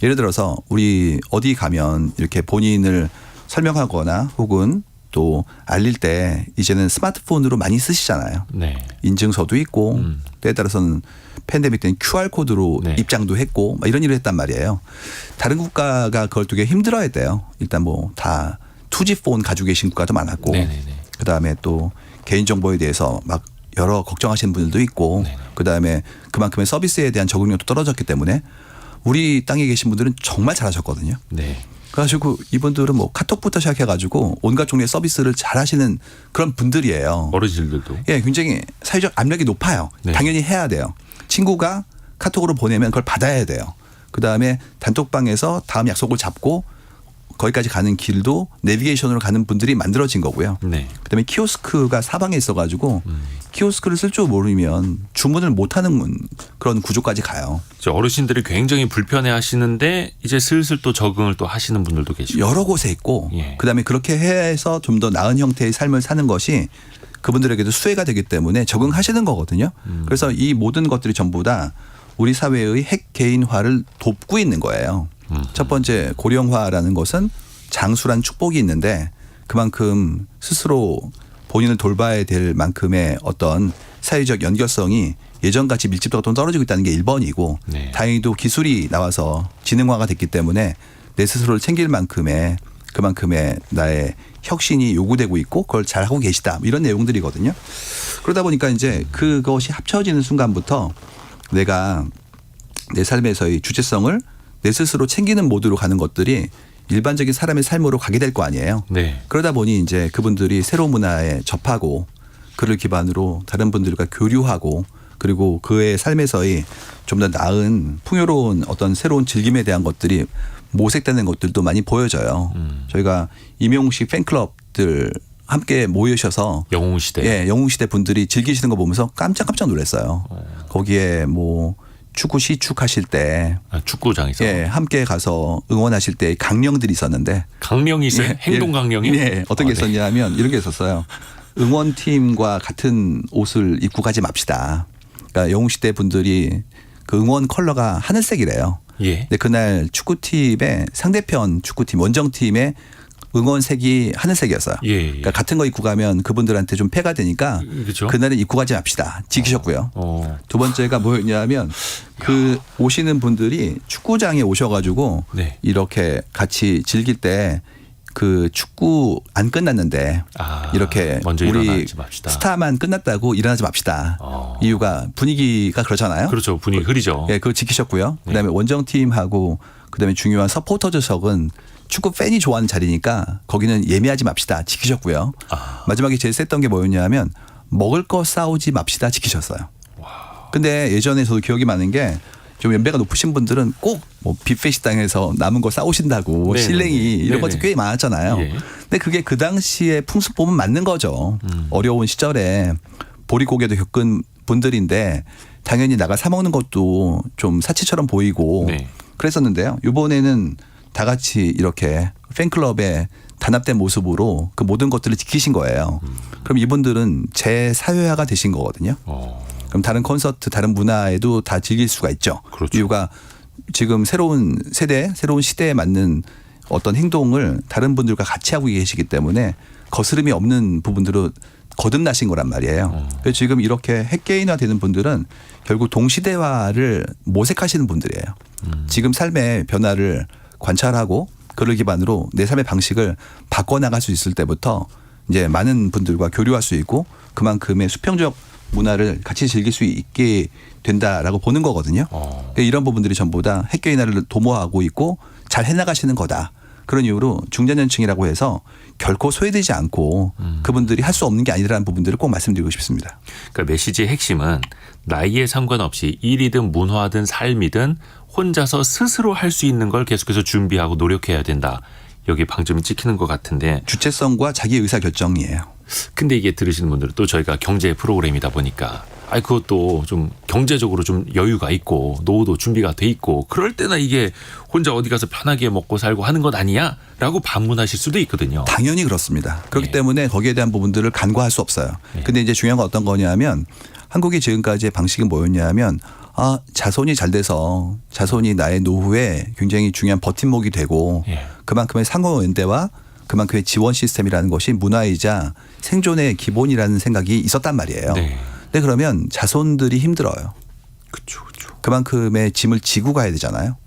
예를 들어서 우리 어디 가면 이렇게 본인을 설명하거나 혹은 또 알릴 때 이제는 스마트폰으로 많이 쓰시잖아요. 네. 인증서도 있고 때에 따라서는 팬데믹 때는 QR코드로 네. 입장도 했고 막 이런 일을 했단 말이에요. 다른 국가가 그걸 되게 힘들어했대요. 일단 뭐 다 2G폰 가지고 계신 국가도 많았고 네네네. 그다음에 또 개인정보에 대해서 막 여러 걱정하시는 분들도 있고 네네. 그다음에 그만큼의 서비스에 대한 적응력도 떨어졌기 때문에 우리 땅에 계신 분들은 정말 잘하셨거든요. 네. 그래가지고 이분들은 뭐 카톡부터 시작해가지고 온갖 종류의 서비스를 잘하시는 그런 분들이에요. 어르신들도. 예, 굉장히 사회적 압력이 높아요. 네. 당연히 해야 돼요. 친구가 카톡으로 보내면 그걸 받아야 돼요. 그다음에 단톡방에서 다음 약속을 잡고 거기까지 가는 길도 내비게이션으로 가는 분들이 만들어진 거고요. 네. 그다음에 키오스크가 사방에 있어가지고 키오스크를 쓸 줄 모르면 주문을 못하는 그런 구조까지 가요. 이제 어르신들이 굉장히 불편해 하시는데 이제 슬슬 또 적응을 또 하시는 분들도 계시고. 여러 곳에 있고 예. 그다음에 그렇게 해서 좀 더 나은 형태의 삶을 사는 것이 그분들에게도 수혜가 되기 때문에 적응하시는 거거든요. 그래서 이 모든 것들이 전부 다 우리 사회의 핵 개인화를 돕고 있는 거예요. 첫 번째 고령화라는 것은 장수란 축복이 있는데 그만큼 스스로 본인을 돌봐야 될 만큼의 어떤 사회적 연결성이 예전같이 밀집도가 좀 떨어지고 있다는 게 1번이고 네. 다행히도 기술이 나와서 지능화가 됐기 때문에 내 스스로를 챙길 만큼의 그만큼의 나의 혁신이 요구되고 있고 그걸 잘하고 계시다 이런 내용들이거든요. 그러다 보니까 이제 그것이 합쳐지는 순간부터 내가 내 삶에서의 주체성을 내 스스로 챙기는 모드로 가는 것들이 일반적인 사람의 삶으로 가게 될 거 아니에요. 네. 그러다 보니 이제 그분들이 새로운 문화에 접하고 그를 기반으로 다른 분들과 교류하고 그리고 그의 삶에서의 좀 더 나은 풍요로운 어떤 새로운 즐김에 대한 것들이 모색되는 것들도 많이 보여져요. 저희가 임용식 팬클럽들 함께 모이셔서 영웅시대. 예, 영웅시대 분들이 즐기시는 거 보면서 깜짝깜짝 놀랐어요. 거기에 뭐 축구 시축 하실 때 축구장에서 예, 함께 가서 응원하실 때 강령들이 있었는데 강령이 있어요? 예, 행동 강령이? 예, 어떤 게 있었냐면 이런 게 있었어요. 응원팀과 같은 옷을 입고 가지 맙시다. 그러니까 영웅시대 분들이 그 응원 컬러가 하늘색이래요. 예. 근데 그날 축구팀의 상대편 축구팀 원정팀의 응원색이 하늘색이었어요. 예, 예. 그러니까 같은 거 입고 가면 그분들한테 좀 폐가 되니까 그렇죠. 그날은 입고 가지 맙시다. 지키셨고요. 두 번째가 뭐였냐면 그 오시는 분들이 축구장에 오셔가지고 네. 이렇게 같이 즐길 때 그 축구 안 끝났는데 이렇게 먼저 우리 일어나지 맙시다. 스타만 끝났다고 일어나지 맙시다. 이유가 분위기가 그렇잖아요. 그렇죠. 분위기 흐리죠. 예, 그거 지키셨고요. 그다음에 원정팀하고 그다음에 중요한 서포터즈석은 축구 팬이 좋아하는 자리니까 거기는 예매하지 맙시다. 지키셨고요. 마지막에 제일 셌던 게 뭐였냐면 먹을 거 싸우지 맙시다. 지키셨어요. 근데 예전에 저도 기억이 많은 게 좀 연배가 높으신 분들은 꼭 뭐 뷔페 식당에서 남은 거 싸우신다고 네네. 실랭이 이런 것들 꽤 많았잖아요. 예. 근데 그게 그 당시에 풍습 보면 맞는 거죠. 어려운 시절에 보릿고개도 겪은 분들인데 당연히 나가 사 먹는 것도 좀 사치처럼 보이고 네. 그랬었는데요. 이번에는 다 같이 이렇게 팬클럽에 단합된 모습으로 그 모든 것들을 지키신 거예요. 그럼 이분들은 재사회화가 되신 거거든요. 그럼 다른 콘서트, 다른 문화에도 다 즐길 수가 있죠. 그렇죠. 이유가 지금 새로운 세대, 새로운 시대에 맞는 어떤 행동을 다른 분들과 같이 하고 계시기 때문에 거스름이 없는 부분들로 거듭나신 거란 말이에요. 그래서 지금 이렇게 핵개인화 되는 분들은 결국 동시대화를 모색하시는 분들이에요. 지금 삶의 변화를 관찰하고 그를 기반으로 내 삶의 방식을 바꿔나갈 수 있을 때부터 이제 많은 분들과 교류할 수 있고 그만큼의 수평적 문화를 같이 즐길 수 있게 된다라고 보는 거거든요. 이런 부분들이 전부 다 핵개인화를 도모하고 있고 잘 해나가시는 거다. 그런 이유로 중장년층이라고 해서 결코 소외되지 않고 그분들이 할 수 없는 게 아니라는 부분들을 꼭 말씀드리고 싶습니다. 그러니까 메시지의 핵심은 나이에 상관없이 일이든 문화든 삶이든 혼자서 스스로 할 수 있는 걸 계속해서 준비하고 노력해야 된다. 여기 방점이 찍히는 것 같은데. 주체성과 자기 의사 결정이에요. 근데 이게 들으시는 분들은 또 저희가 경제 프로그램이다 보니까 그것도 좀 경제적으로 좀 여유가 있고 노후도 준비가 돼 있고 그럴 때나 이게 혼자 어디 가서 편하게 먹고 살고 하는 것 아니야? 라고 반문하실 수도 있거든요. 당연히 그렇습니다. 그렇기 때문에 거기에 대한 부분들을 간과할 수 없어요. 예. 근데 이제 중요한 건 어떤 거냐면 한국이 지금까지의 방식은 뭐였냐면 자손이 잘 돼서 자손이 나의 노후에 굉장히 중요한 버팀목이 되고 예. 그만큼의 상호연대와 그만큼의 지원 시스템이라는 것이 문화이자 생존의 기본이라는 생각이 있었단 말이에요. 네. 근데 그러면 자손들이 힘들어요. 그렇죠. 그만큼의 짐을 지고 가야 되잖아요.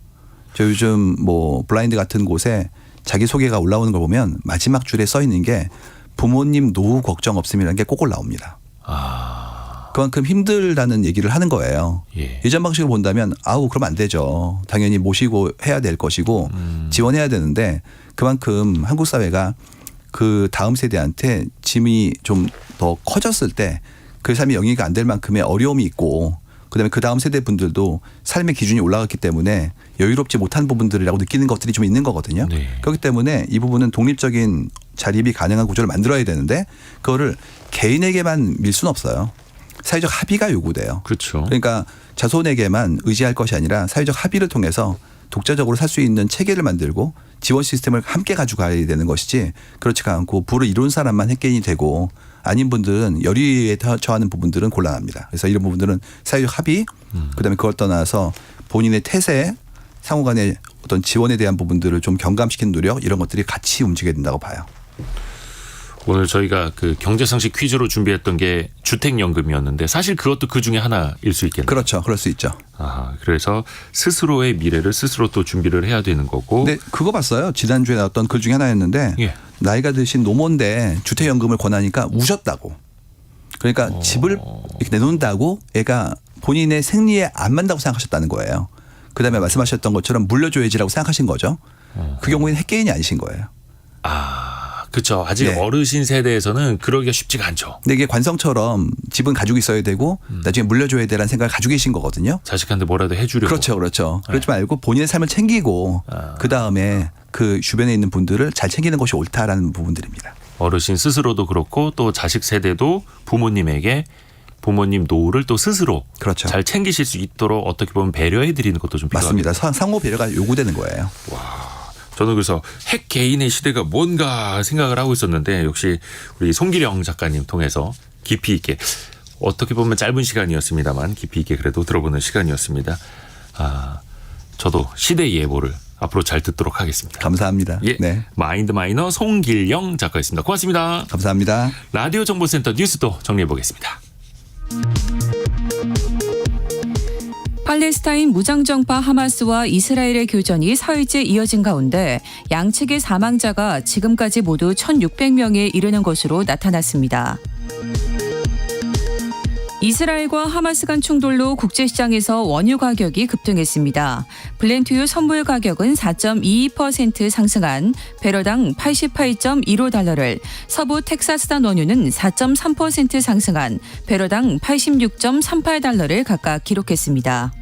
저 요즘 뭐 블라인드 같은 곳에 자기소개가 올라오는 걸 보면 마지막 줄에 써 있는 게 부모님 노후 걱정 없음이라는 게 꼭 올라옵니다. 그만큼 힘들다는 얘기를 하는 거예요. 예. 예전 방식으로 본다면 그러면 안 되죠. 당연히 모시고 해야 될 것이고 지원해야 되는데 그만큼 한국 사회가 그 다음 세대한테 짐이 좀 더 커졌을 때 그 삶이 영위가 안 될 만큼의 어려움이 있고 그다음에 그 다음 세대 분들도 삶의 기준이 올라갔기 때문에 여유롭지 못한 부분들이라고 느끼는 것들이 좀 있는 거거든요. 네. 그렇기 때문에 이 부분은 독립적인 자립이 가능한 구조를 만들어야 되는데 그거를 개인에게만 밀 수는 없어요. 사회적 합의가 요구돼요. 그렇죠. 그러니까 자손에게만 의지할 것이 아니라 사회적 합의를 통해서 독자적으로 살 수 있는 체계를 만들고 지원 시스템을 함께 가져가야 되는 것이지 그렇지가 않고 부를 이룬 사람만 핵개인이 되고 아닌 분들은 열의에 처하는 부분들은 곤란합니다. 그래서 이런 부분들은 사회적 합의 그다음에 그걸 떠나서 본인의 태세 상호 간의 어떤 지원에 대한 부분들을 좀 경감시키는 노력 이런 것들이 같이 움직여야 된다고 봐요. 오늘 저희가 그 경제상식 퀴즈로 준비했던 게 주택연금이었는데 사실 그것도 그 중에 하나일 수 있겠네요. 그렇죠. 그럴 수 있죠. 그래서 스스로의 미래를 스스로 또 준비를 해야 되는 거고. 네, 그거 봤어요. 지난주에 나왔던 글 중에 하나였는데 예. 나이가 드신 노모인데 주택연금을 권하니까 우셨다고. 그러니까 집을 이렇게 내놓는다고 애가 본인의 생리에 안 맞는다고 생각하셨다는 거예요. 그다음에 말씀하셨던 것처럼 물려줘야지라고 생각하신 거죠. 그 경우에는 핵개인이 아니신 거예요. 그렇죠. 아직 네. 어르신 세대에서는 그러기가 쉽지가 않죠. 근데 이게 관성처럼 집은 가지고 있어야 되고 나중에 물려줘야 되라는 생각을 가지고 계신 거거든요. 자식한테 뭐라도 해주려고. 그렇죠. 그렇지 말고 본인의 삶을 챙기고 그다음에 그 주변에 있는 분들을 잘 챙기는 것이 옳다라는 부분들입니다. 어르신 스스로도 그렇고 또 자식 세대도 부모님에게 부모님 노후를 또 스스로 그렇죠. 잘 챙기실 수 있도록 어떻게 보면 배려해 드리는 것도 좀 필요합니다. 맞습니다. 상호 배려가 요구되는 거예요. 저는 그래서 핵 개인의 시대가 뭔가 생각을 하고 있었는데 역시 우리 송기령 작가님 통해서 깊이 있게 어떻게 보면 짧은 시간이었습니다만 깊이 있게 그래도 들어보는 시간이었습니다. 저도 시대 예보를 앞으로 잘 듣도록 하겠습니다. 감사합니다. 예, 네. 마인드 마이너 송길영 작가였습니다. 고맙습니다. 감사합니다. 라디오 정보센터 뉴스도 정리해 보겠습니다. 팔레스타인 무장정파 하마스와 이스라엘의 교전이 사흘째 이어진 가운데 양측의 사망자가 지금까지 모두 1,600명에 이르는 것으로 나타났습니다. 이스라엘과 하마스 간 충돌로 국제시장에서 원유 가격이 급등했습니다. 블렌트유 선물 가격은 4.22% 상승한 배럴당 88.15달러를, 서부 텍사스산 원유는 4.3% 상승한 배럴당 86.38달러를 각각 기록했습니다.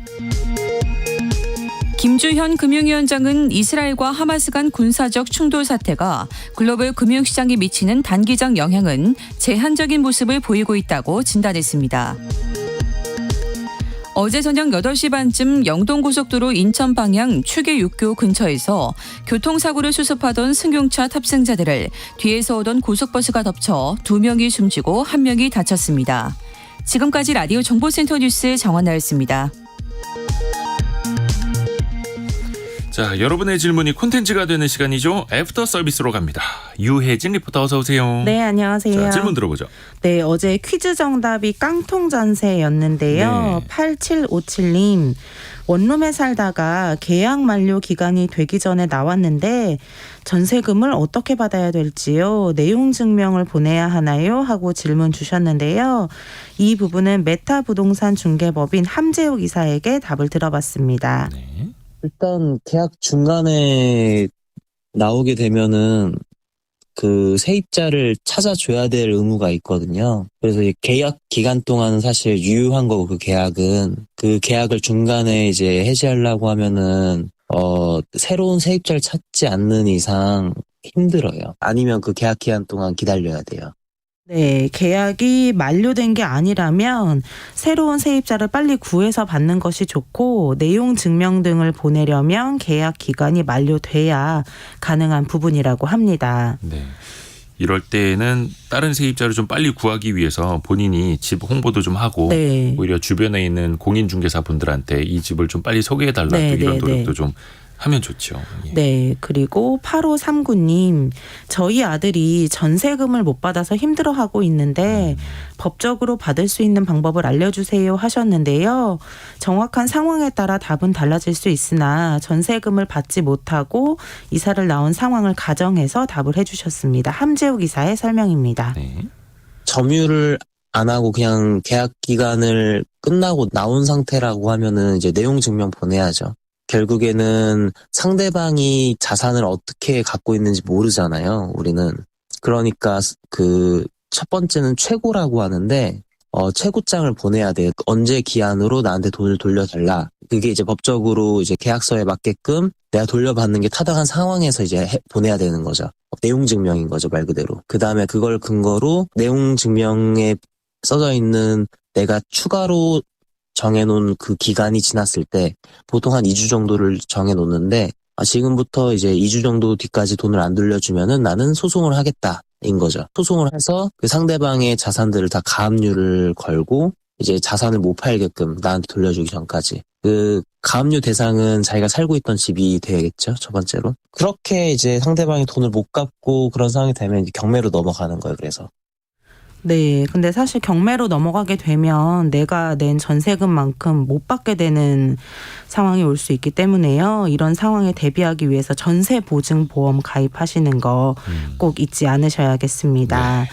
김주현 금융위원장은 이스라엘과 하마스 간 군사적 충돌 사태가 글로벌 금융시장에 미치는 단기적 영향은 제한적인 모습을 보이고 있다고 진단했습니다. 어제 저녁 8시 반쯤 영동고속도로 인천 방향 추계육교 근처에서 교통사고를 수습하던 승용차 탑승자들을 뒤에서 오던 고속버스가 덮쳐 2명이 숨지고 1명이 다쳤습니다. 지금까지 라디오 정보센터 뉴스 정원나였습니다. 자, 여러분의 질문이 콘텐츠가 되는 시간이죠. 애프터 서비스로 갑니다. 유혜진 리포터 어서 오세요. 네, 안녕하세요. 자, 질문 들어보죠. 네, 어제 퀴즈 정답이 깡통 전세였는데요. 네. 8757님. 원룸에 살다가 계약 만료 기간이 되기 전에 나왔는데 전세금을 어떻게 받아야 될지요? 내용 증명을 보내야 하나요? 하고 질문 주셨는데요. 이 부분은 메타 부동산 중개법인 함재욱 이사에게 답을 들어봤습니다. 네. 일단 계약 중간에 나오게 되면은 그 세입자를 찾아줘야 될 의무가 있거든요. 그래서 이 계약 기간 동안은 사실 유효한 거고, 그 계약은 그 계약을 중간에 이제 해지하려고 하면은 새로운 세입자를 찾지 않는 이상 힘들어요. 아니면 그 계약 기간 동안 기다려야 돼요. 네, 계약이 만료된 게 아니라면 새로운 세입자를 빨리 구해서 받는 것이 좋고, 내용 증명 등을 보내려면 계약 기간이 만료돼야 가능한 부분이라고 합니다. 네. 이럴 때는 다른 세입자를 좀 빨리 구하기 위해서 본인이 집 홍보도 좀 하고 네. 오히려 주변에 있는 공인중개사 분들한테 이 집을 좀 빨리 소개해달라 네, 이런 네, 노력도 네. 좀 하면 좋죠. 예. 네, 그리고 8539님, 저희 아들이 전세금을 못 받아서 힘들어하고 있는데 법적으로 받을 수 있는 방법을 알려주세요 하셨는데요. 정확한 상황에 따라 답은 달라질 수 있으나 전세금을 받지 못하고 이사를 나온 상황을 가정해서 답을 해주셨습니다. 함재욱 이사의 설명입니다. 네. 점유를 안 하고 그냥 계약 기간을 끝나고 나온 상태라고 하면은 이제 내용 증명 보내야죠. 결국에는 상대방이 자산을 어떻게 갖고 있는지 모르잖아요, 우리는. 그러니까 그 첫 번째는 최고라고 하는데 최고장을 보내야 돼요. 언제 기한으로 나한테 돈을 돌려달라. 그게 이제 법적으로 이제 계약서에 맞게끔 내가 돌려받는 게 타당한 상황에서 이제 보내야 되는 거죠. 내용 증명인 거죠, 말 그대로. 그다음에 그걸 근거로 내용 증명에 써져 있는 내가 추가로 정해놓은 그 기간이 지났을 때 보통 한 2주 정도를 정해놓는데 지금부터 이제 2주 정도 뒤까지 돈을 안 돌려주면은 나는 소송을 하겠다인 거죠. 소송을 해서 그 상대방의 자산들을 다 가압류를 걸고 이제 자산을 못 팔게끔 나한테 돌려주기 전까지. 그 가압류 대상은 자기가 살고 있던 집이 되겠죠, 첫 번째로. 그렇게 이제 상대방이 돈을 못 갚고 그런 상황이 되면 이제 경매로 넘어가는 거예요, 그래서. 네, 근데 사실 경매로 넘어가게 되면 내가 낸 전세금만큼 못 받게 되는 상황이 올 수 있기 때문에요. 이런 상황에 대비하기 위해서 전세보증보험 가입하시는 거 꼭 잊지 않으셔야겠습니다. 네.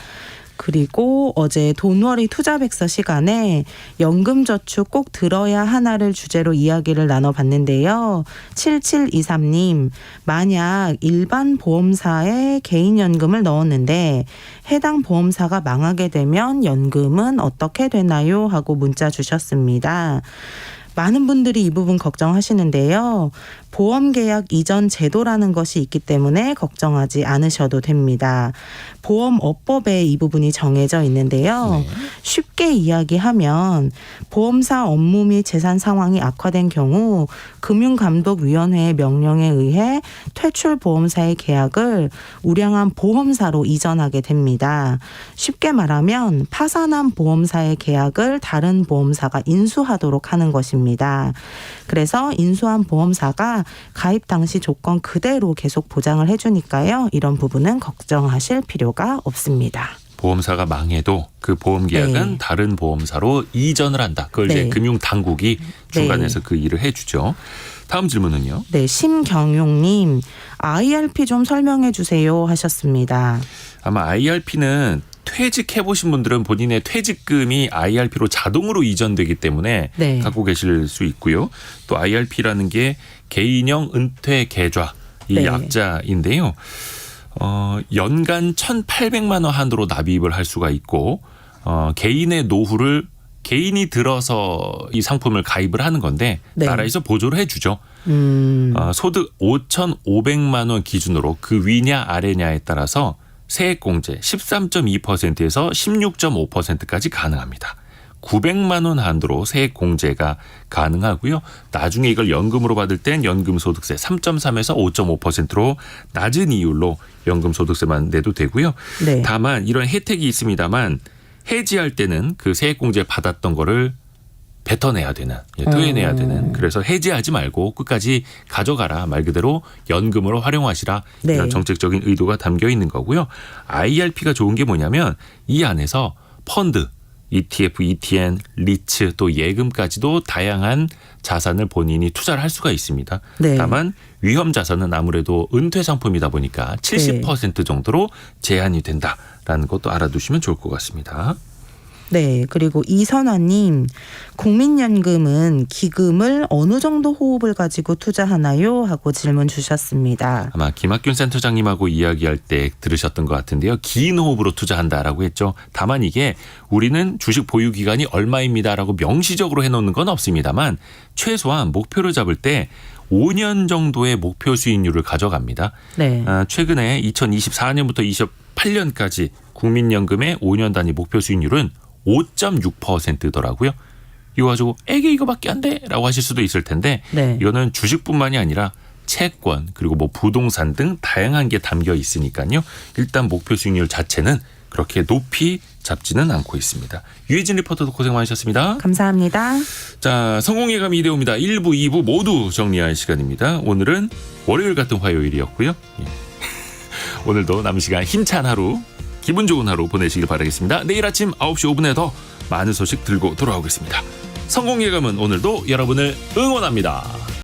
그리고 어제 돈벌이 투자백서 시간에 연금저축 꼭 들어야 하나를 주제로 이야기를 나눠봤는데요. 7723님, 만약 일반 보험사에 개인연금을 넣었는데 해당 보험사가 망하게 되면 연금은 어떻게 되나요? 하고 문자 주셨습니다. 많은 분들이 이 부분 걱정하시는데요. 보험 계약 이전 제도라는 것이 있기 때문에 걱정하지 않으셔도 됩니다. 보험업법에 이 부분이 정해져 있는데요. 쉽게 이야기하면 보험사 업무 및 재산 상황이 악화된 경우 금융감독위원회의 명령에 의해 퇴출 보험사의 계약을 우량한 보험사로 이전하게 됩니다. 쉽게 말하면 파산한 보험사의 계약을 다른 보험사가 인수하도록 하는 것입니다. 그래서 인수한 보험사가 가입 당시 조건 그대로 계속 보장을 해주니까요. 이런 부분은 걱정하실 필요가 없습니다. 보험사가 망해도 그 보험 계약은 네. 다른 보험사로 이전을 한다. 그걸 이제 네. 금융 당국이 중간에서 그 일을 해주죠. 다음 질문은요. 네, 심경용님 IRP 좀 설명해 주세요 하셨습니다. 아마 IRP는 퇴직해보신 분들은 본인의 퇴직금이 IRP로 자동으로 이전되기 때문에 네. 갖고 계실 수 있고요. 또 IRP라는 게 개인형 은퇴 계좌 이 네. 약자인데요. 연간 1,800만 원 한도로 납입을 할 수가 있고 개인의 노후를 개인이 들어서 이 상품을 가입을 하는 건데 네. 나라에서 보조를 해주죠. 소득 5,500만 원 기준으로 그 위냐 아래냐에 따라서 세액공제 13.2%에서 16.5%까지 가능합니다. 900만 원 한도로 세액공제가 가능하고요. 나중에 이걸 연금으로 받을 땐 연금소득세 3.3에서 5.5%로 낮은 이율로 연금소득세만 내도 되고요. 네. 다만 이런 혜택이 있습니다만 해지할 때는 그 세액공제 받았던 거를 뱉어내야 되는, 토해내야 되는. 그래서 해지하지 말고 끝까지 가져가라. 말 그대로 연금으로 활용하시라. 네. 이런 정책적인 의도가 담겨 있는 거고요. IRP가 좋은 게 뭐냐면 이 안에서 펀드, ETF, ETN, 리츠 또 예금까지도 다양한 자산을 본인이 투자를 할 수가 있습니다. 네. 다만 위험 자산은 아무래도 은퇴 상품이다 보니까 70% 정도로 제한이 된다라는 것도 알아두시면 좋을 것 같습니다. 네, 그리고 이선화님, 국민연금은 기금을 어느 정도 호흡을 가지고 투자하나요? 하고 질문 주셨습니다. 아마 김학균 센터장님하고 이야기할 때 들으셨던 것 같은데요. 긴 호흡으로 투자한다라고 했죠. 다만 이게 우리는 주식 보유 기간이 얼마입니다라고 명시적으로 해놓는 건 없습니다만 최소한 목표를 잡을 때 5년 정도의 목표 수익률을 가져갑니다. 네. 최근에 2024년부터 28년까지 국민연금의 5년 단위 목표 수익률은 5.6%더라고요. 이거 가지고 애기 이거밖에 안 돼 라고 하실 수도 있을 텐데 네. 이거는 주식뿐만이 아니라 채권 그리고 뭐 부동산 등 다양한 게 담겨 있으니까요. 일단 목표 수익률 자체는 그렇게 높이 잡지는 않고 있습니다. 유혜진 리포터도 고생 많으셨습니다. 감사합니다. 자, 성공예감 2대5입니다. 1부, 2부 모두 정리할 시간입니다. 오늘은 월요일 같은 화요일이었고요. 예. 오늘도 남은 시간 힘찬 하루 기분 좋은 하루 보내시길 바라겠습니다. 내일 아침 9시 5분에 더 많은 소식 들고 돌아오겠습니다. 성공예감은 오늘도 여러분을 응원합니다.